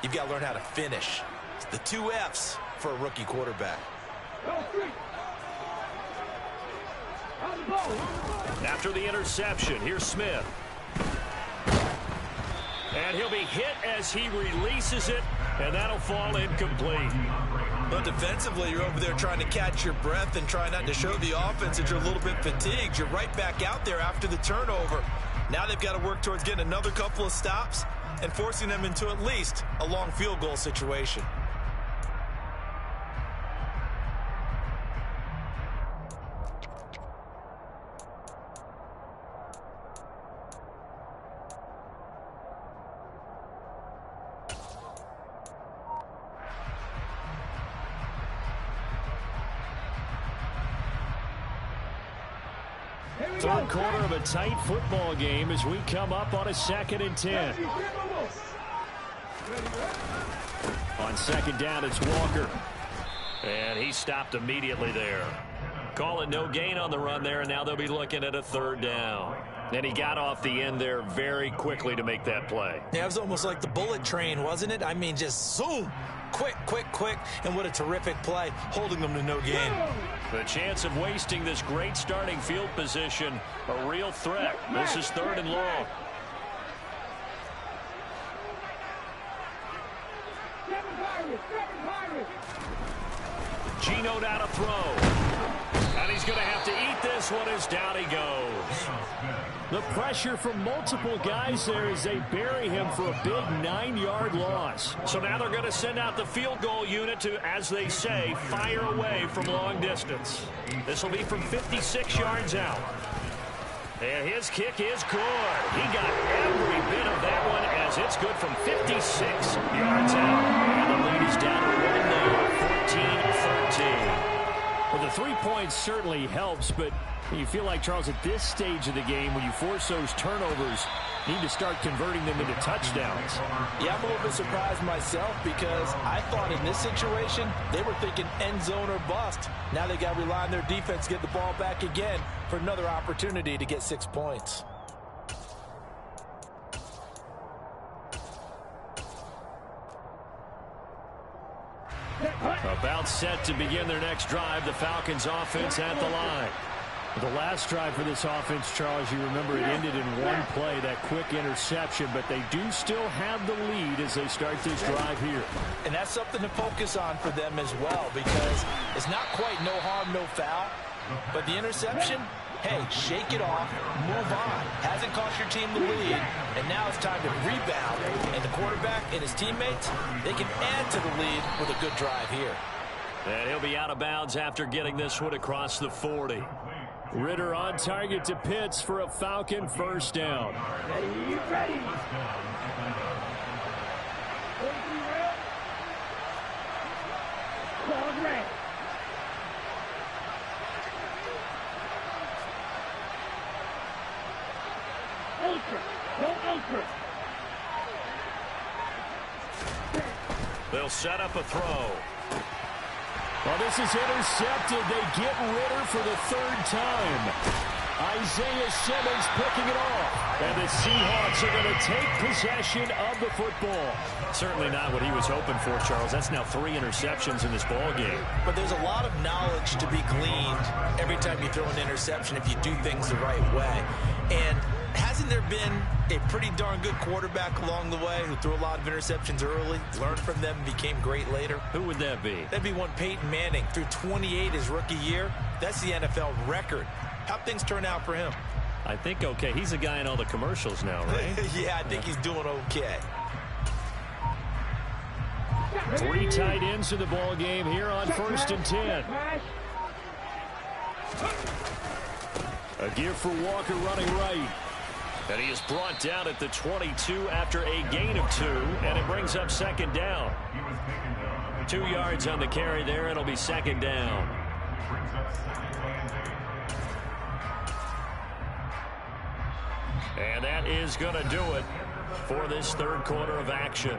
you've got to learn how to finish. It's the 2 F's for a rookie quarterback. After the interception, here's Smith. And he'll be hit as he releases it, and that'll fall incomplete. But defensively, you're over there trying to catch your breath and try not to show the offense that you're a little bit fatigued. You're right back out there after the turnover. Now they've got to work towards getting another couple of stops and forcing them into at least a long field goal situation. Third quarter of a tight football game as we come up on a 2nd and 10. On second down, it's Walker. And he stopped immediately there. Call it no gain on the run there, and now they'll be looking at a 3rd down. And he got off the end there very quickly to make that play. Yeah, it was almost like the bullet train, wasn't it? I mean, just zoom. Quick, quick, quick. And what a terrific play, holding them to no gain. The chance of wasting this great starting field position, a real threat. This is 3rd and long. Geno down to throw. And he's going to have to eat this one as down he goes. The pressure from multiple guys there as they bury him for a big 9-yard loss. So now they're going to send out the field goal unit to, as they say, fire away from long distance. This will be from 56 yards out. And his kick is good. He got every bit of that one as it's good from 56 yards out. And the lead is down to 1 now, 14-13. Well, the 3 points certainly helps, but you feel like, Charles, at this stage of the game, when you force those turnovers, you need to start converting them into touchdowns. Yeah, I'm a little bit surprised myself because I thought in this situation, they were thinking end zone or bust. Now they got to rely on their defense to get the ball back again for another opportunity to get 6 points. About set to begin their next drive, the Falcons offense at the line. The last drive for this offense, Charles, you remember it ended in one play, that quick interception, but they do still have the lead as they start this drive here. And that's something to focus on for them as well, because it's not quite no harm, no foul, but the interception, hey, shake it off, move on. Hasn't cost your team the lead, and now it's time to rebound, and the quarterback and his teammates, they can add to the lead with a good drive here. And he'll be out of bounds after getting this one across the 40. Ritter on target to Pitts for a Falcon 1st down. Ready. Ball red. Ultra. Go ultra. They'll set up a throw. Well, this is intercepted. They get Ritter for the 3rd time. Isaiah Simmons picking it off. And the Seahawks are going to take possession of the football. Certainly not what he was hoping for, Charles. That's now 3 interceptions in this ball game. But there's a lot of knowledge to be gleaned every time you throw an interception if you do things the right way. And hasn't there been a pretty darn good quarterback along the way who threw a lot of interceptions early, learned from them, and became great later? Who would that be? That'd be one Peyton Manning. Threw 28 his rookie year. That's the NFL record. How'd things turn out for him? I think okay. He's a guy in all the commercials now, right? Yeah, I think he's doing okay. 3 tight ends in the ball game here on 1st and 10. A give for Walker running right. And he is brought down at the 22 after a gain of 2, and it brings up 2nd down. 2 yards on the carry there. It'll be 2nd down. And that is going to do it for this 3rd quarter of action.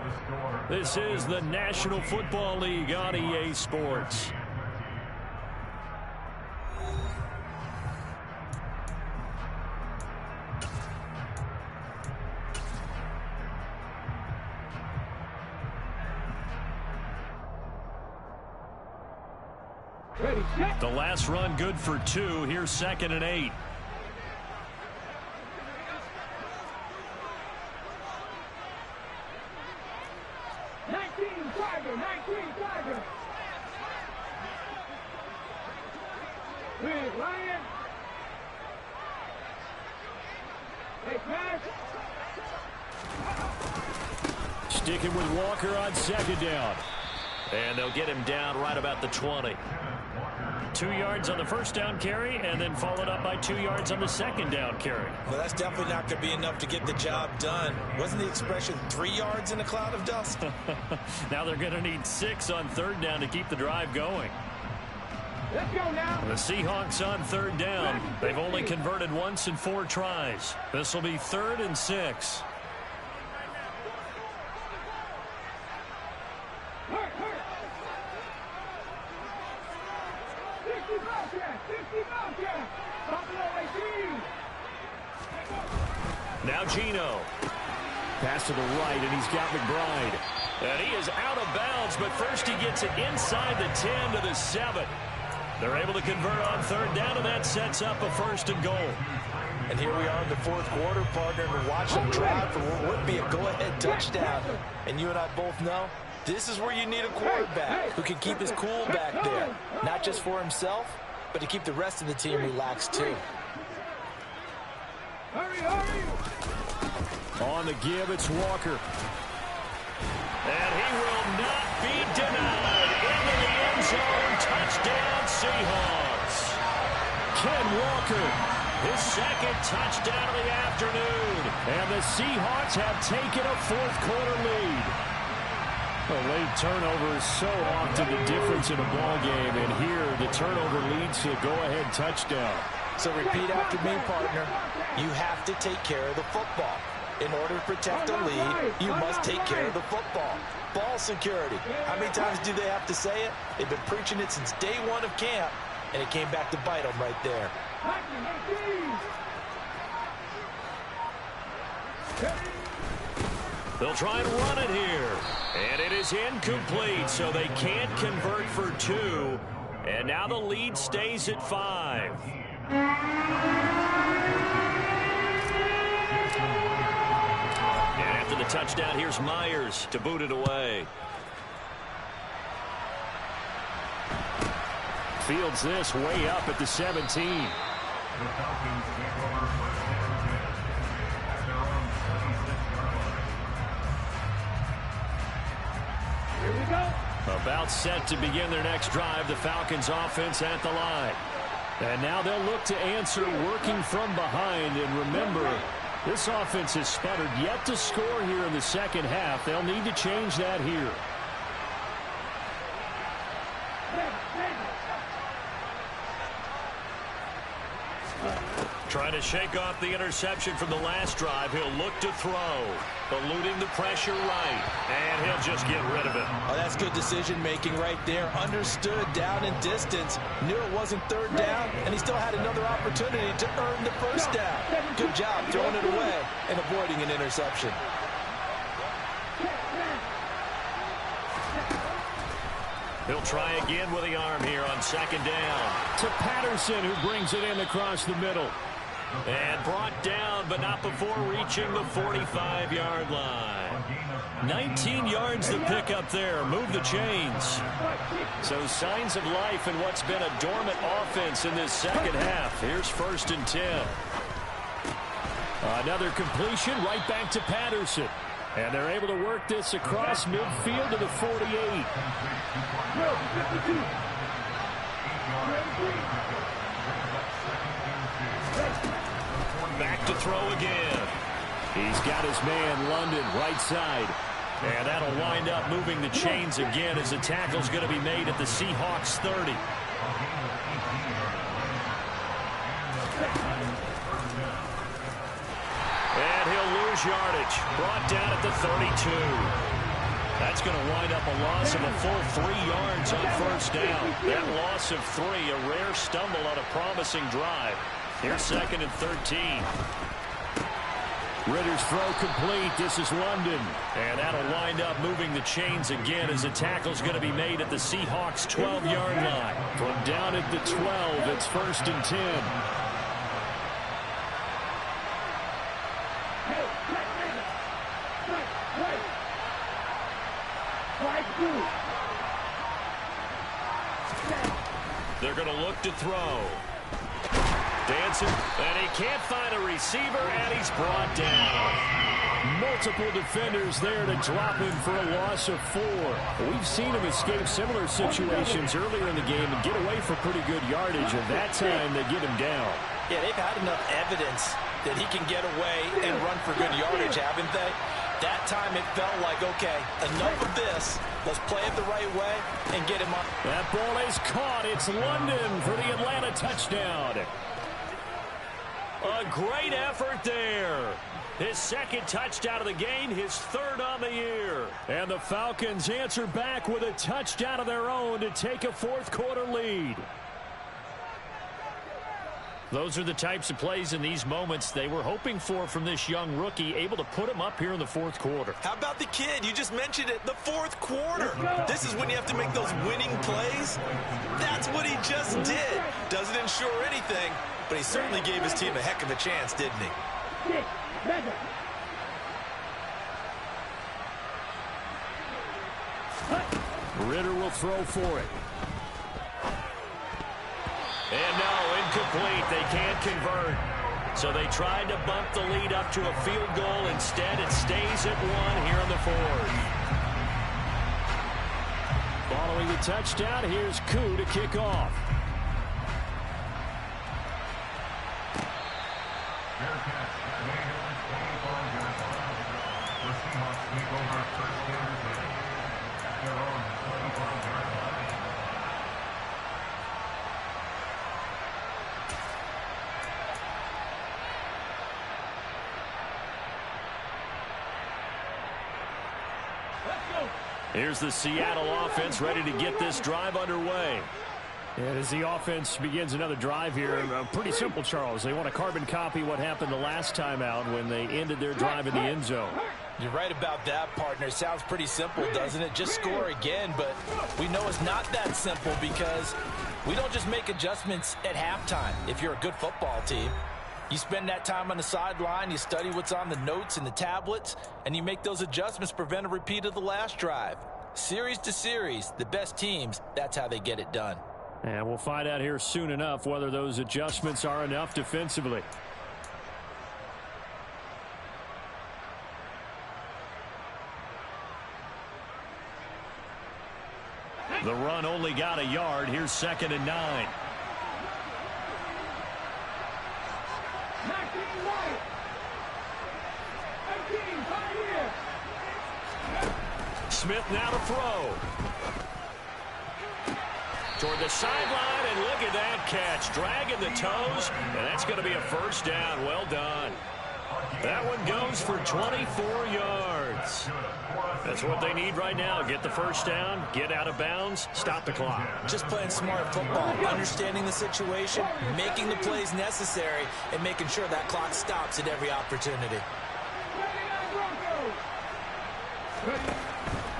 This is the National Football League on EA Sports. The last run good for 2. Here's 2nd and 8. Ryan. Hey, pass. Sticking with Walker on second down. And they'll get him down right about the 20. 2 yards on the first down carry, and then followed up by 2 yards on the second down carry. Well, that's definitely not going to be enough to get the job done. Wasn't the expression 3 yards in a cloud of dust? Now they're going to need 6 on third down to keep the drive going. Let's go now. The Seahawks on third down. They've only converted once in 4 tries. This will be 3rd and 6. Now Gino. Pass to the right, and he's got McBride. And he is out of bounds, but first he gets it inside the 10 to the 7. They're able to convert on third down, and that sets up a 1st and goal. And here we are in the 4th quarter, partner, and watch them drive for what would be a go-ahead touchdown. And you and I both know this is where you need a quarterback who can keep his cool back there. Not just for himself, but to keep the rest of the team relaxed too. Hurry, hurry. On the give, it's Walker. And he will not be denied. Into the end zone. Touchdown, Seahawks. Ken Walker, his 2nd touchdown of the afternoon. And the Seahawks have taken a 4th quarter lead. A late turnover is so often the difference in a ball game, and here the turnover leads to a go-ahead touchdown. So repeat after me, partner. You have to take care of the football. In order to protect a lead, you must take care of the football. Ball security. How many times do they have to say it? They've been preaching it since day 1 of camp, and it came back to bite them right there. They'll try and run it here. And it is incomplete, so they can't convert for 2. And now the lead stays at 5. And after the touchdown, here's Myers to boot it away. Fields this way up at the 17. Here we go. About set to begin their next drive, the Falcons offense at the line. And now they'll look to answer working from behind. And remember, this offense has sputtered yet to score here in the second half. They'll need to change that here. Trying to shake off the interception from the last drive. He'll look to throw. Eluding the pressure right. And he'll just get rid of it. Oh, that's good decision-making right there. Understood down and distance. Knew it wasn't third down, and he still had another opportunity to earn the first down. Good job throwing it away and avoiding an interception. He'll try again with the arm here on second down. To Patterson, who brings it in across the middle. And brought down, but not before reaching the 45-yard line. 19 yards to pick up there. Move the chains. So signs of life in what's been a dormant offense in this second half. Here's 1st and 10. Another completion right back to Patterson. And they're able to work this across midfield to the 48. Back to throw again. He's got his man, London, right side. And that'll wind up moving the chains again as the tackle's going to be made at the Seahawks 30. And he'll lose yardage. Brought down at the 32. That's going to wind up a loss of a full 3 yards on first down. That loss of 3, a rare stumble on a promising drive. Here's 2nd and 13. Ritter's throw complete. This is London. And that'll wind up moving the chains again as the tackle's going to be made at the Seahawks 12-yard line. From down at the 12, it's 1st and 10. They're going to look to throw. Dancing, and he can't find a receiver, and he's brought down. Multiple defenders there to drop him for a loss of 4. We've seen him escape similar situations earlier in the game and get away for pretty good yardage, and that time they get him down. Yeah, they've had enough evidence that he can get away and run for good yardage, haven't they? That time it felt like, okay, enough of this. Let's play it the right way and get him up. That ball is caught. It's London for the Atlanta touchdown. A great effort there. His second touchdown of the game, his third on the year. And the Falcons answer back with a touchdown of their own to take a fourth-quarter lead. Those are the types of plays in these moments they were hoping for from this young rookie, able to put him up here in the fourth quarter. How about the kid? You just mentioned it, the fourth quarter. This is when you have to make those winning plays. That's what he just did. Doesn't ensure anything, but he certainly gave his team a heck of a chance, didn't he? Ritter will throw for it. And no, incomplete. They can't convert. So they tried to bump the lead up to a field goal. Instead, it stays at 1 here in the fourth. Following the touchdown, here's Poot to kick off. Here's the Seattle offense ready to get this drive underway. And as the offense begins another drive here, pretty simple, Charles. They want to carbon copy what happened the last time out when they ended their drive in the end zone. You're right about that, partner. Sounds pretty simple, doesn't it? Just score again, but we know it's not that simple because we don't just make adjustments at halftime. If you're a good football team, you spend that time on the sideline, you study what's on the notes and the tablets, and you make those adjustments to prevent a repeat of the last drive. Series to series, the best teams, that's how they get it done. And we'll find out here soon enough whether those adjustments are enough defensively. The run only got a yard. Here's 2nd and 9. Smith now to throw. Toward the sideline, and look at that catch. Dragging the toes, and that's going to be a first down. Well done. That one goes for 24 yards. That's what they need right now. Get the first down, get out of bounds, stop the clock. Just playing smart football, understanding the situation, making the plays necessary, and making sure that clock stops at every opportunity.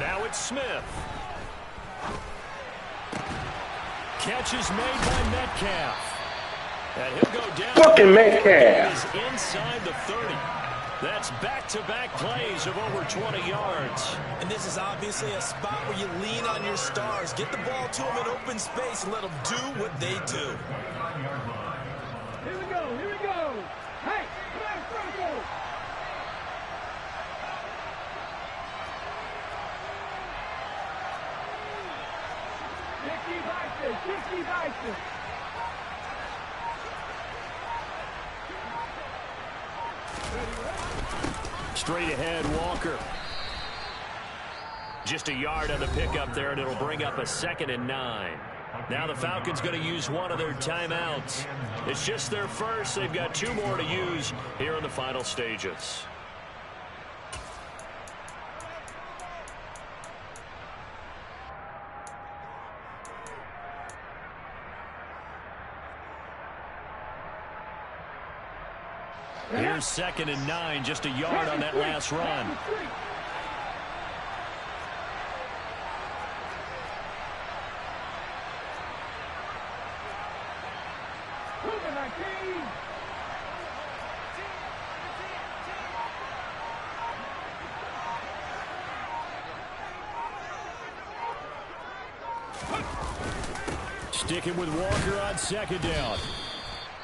Now it's Smith. Catch is made by Metcalf. And he'll go down. Fucking Metcalf. Is inside the 30. That's back-to-back plays of over 20 yards. And this is obviously a spot where you lean on your stars. Get the ball to them in open space and let them do what they do. Here we go, here we go. Hey, come on, Franco. Dixie Bison. Straight ahead, Walker. Just a yard on the pickup there, and it'll bring up a 2nd and 9. Now the Falcons going to use one of their timeouts. It's just their first. They've got 2 more to use here in the final stages. Here's 2nd and 9, just a yard on that last run. Sticking with Walker on 2nd down.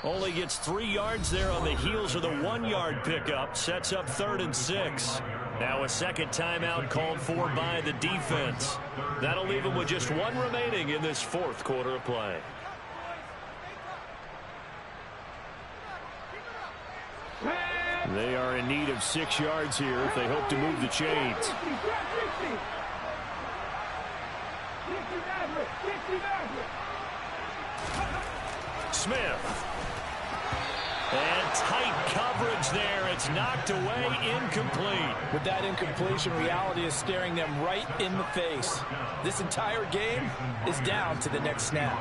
Only gets 3 yards there on the heels of the 1-yard pickup. Sets up 3rd and 6. Now a second timeout called for by the defense. That'll leave them with just 1 remaining in this 4th quarter of play. They are in need of 6 yards here if they hope to move the chains. Smith. And tight coverage there. It's knocked away, incomplete. With that incompletion, reality is staring them right in the face. This entire game is down to the next snap.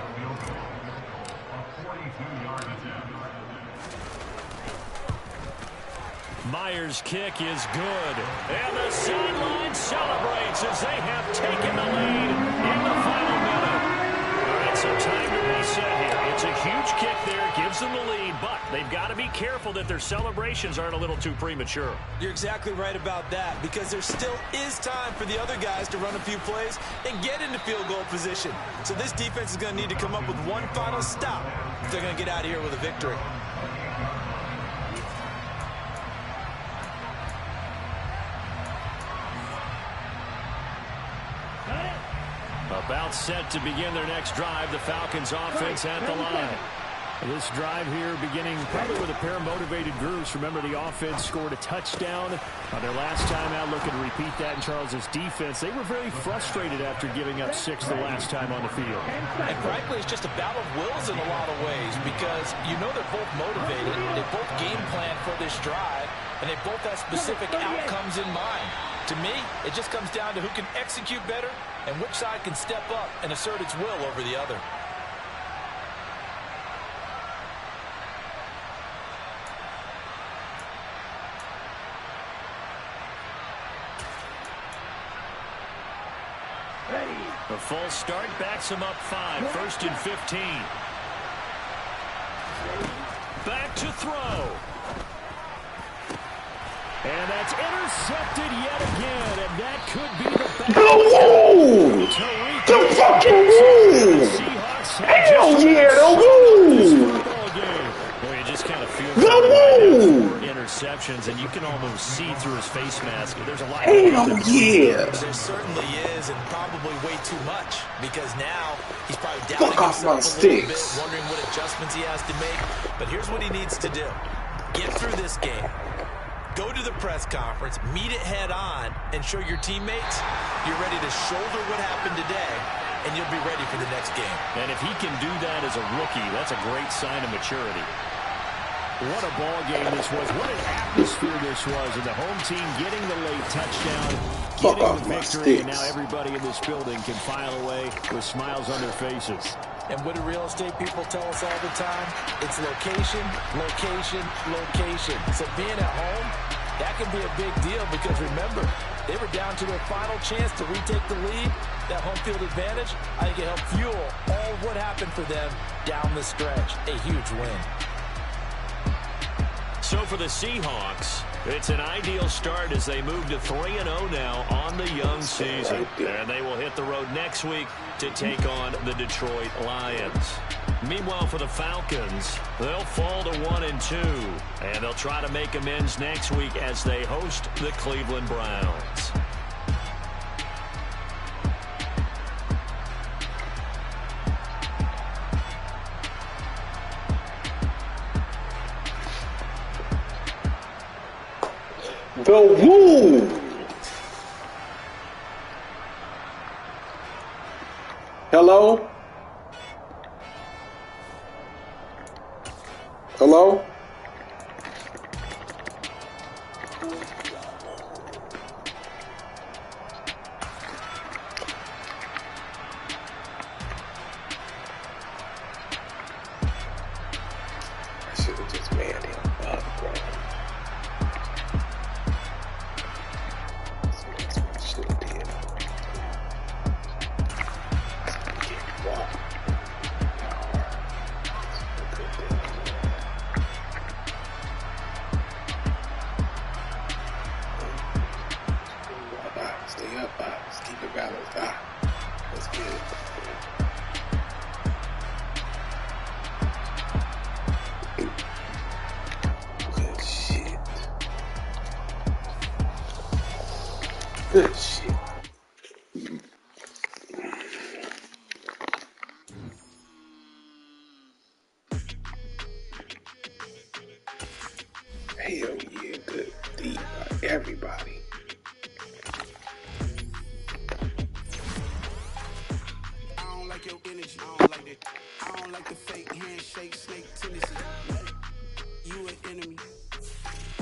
Myers' kick is good. And the sideline celebrates as they have taken the lead in the final minute. All right, so time to reset here. It's a huge kick there, gives them the lead, but they've got to be careful that their celebrations aren't a little too premature. You're exactly right about that, because there still is time for the other guys to run a few plays and get into field goal position. So this defense is going to need to come up with one final stop if they're going to get out of here with a victory. About set to begin their next drive. The Falcons offense at the line. This drive here beginning probably with a pair of motivated groups. Remember, the offense scored a touchdown on their last time out. Looking to repeat that in Charles's defense. They were very frustrated after giving up 6 the last time on the field. And frankly, it's just a battle of wills in a lot of ways, because you know they're both motivated. They both game plan for this drive, and they both have specific outcomes in mind. To me, it just comes down to who can execute better and which side can step up and assert its will over the other. A false start backs him up 5. 1st and 15. Back to throw. And that's intercepted yet again, and that could be the back. Go! The fucking woo! Hell yeah, the woo! Well, you just kind of feel the woo! Interceptions, and you can almost see through his face mask. There's a lot. Hell yeah! There certainly is, and probably way too much, because now he's probably doubting himself a little bit, wondering what adjustments he has to make. But here's what he needs to do: get through this game. Go to the press conference, meet it head on, and show your teammates you're ready to shoulder what happened today, and you'll be ready for the next game. And if he can do that as a rookie, that's a great sign of maturity. What a ball game this was. What an atmosphere this was. And the home team getting the late touchdown, getting the victory, and now everybody in this building can file away with smiles on their faces. And what do real estate people tell us all the time? It's location, location, location. So being at home, that can be a big deal, because remember, they were down to their final chance to retake the lead. That home field advantage, I think it helped fuel all of what happened for them down the stretch. A huge win. So for the Seahawks, it's an ideal start as they move to 3-0 now on the young season. And they will hit the road next week to take on the Detroit Lions. Meanwhile, for the Falcons, they'll fall to 1-2. And they'll try to make amends next week as they host the Cleveland Browns. The woo! Hello? Hello? I should have just manned him up, bro. Good shit. Hell yeah, good D by everybody. I don't like your energy. I don't like that. I don't like the fake handshake, snake tendency. You an enemy.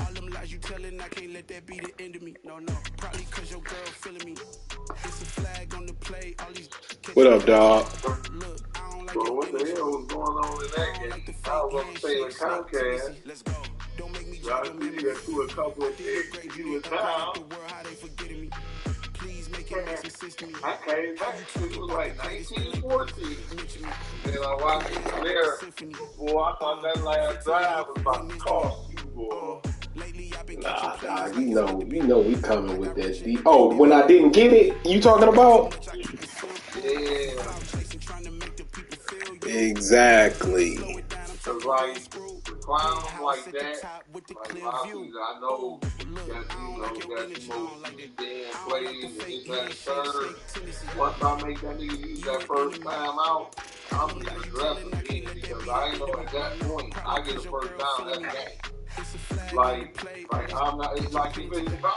All them lies you telling, I can't let that be the end of me. No, probably cause your girl feeling me. It's a flag on the play. All these What up, dog? look, I don't like Bro, your what the energy. hell was going on in that game? Like the I fake was on the same handshake, snake Comcast. tendency. Let's go. Don't make me So drag I your see memory. you threw a couple of picks. You was down. The world, how they forgetting me. Please make it make some sense to me. I came back. It was like 19-14. Then I watched it from there. Boy, I thought that last drive was about to cost you, boy. Nah, dog, you know we coming with that D. Oh, when I didn't get it, you talking about? Yeah. Exactly. Cause like the clowns like that, like obviously I know that that's most damn plays and this that and third. Once I make that nigga use that first time out, I'm just aggressive then because I know at that point I get a first down, that's game. Like I'm not. It's like if it's about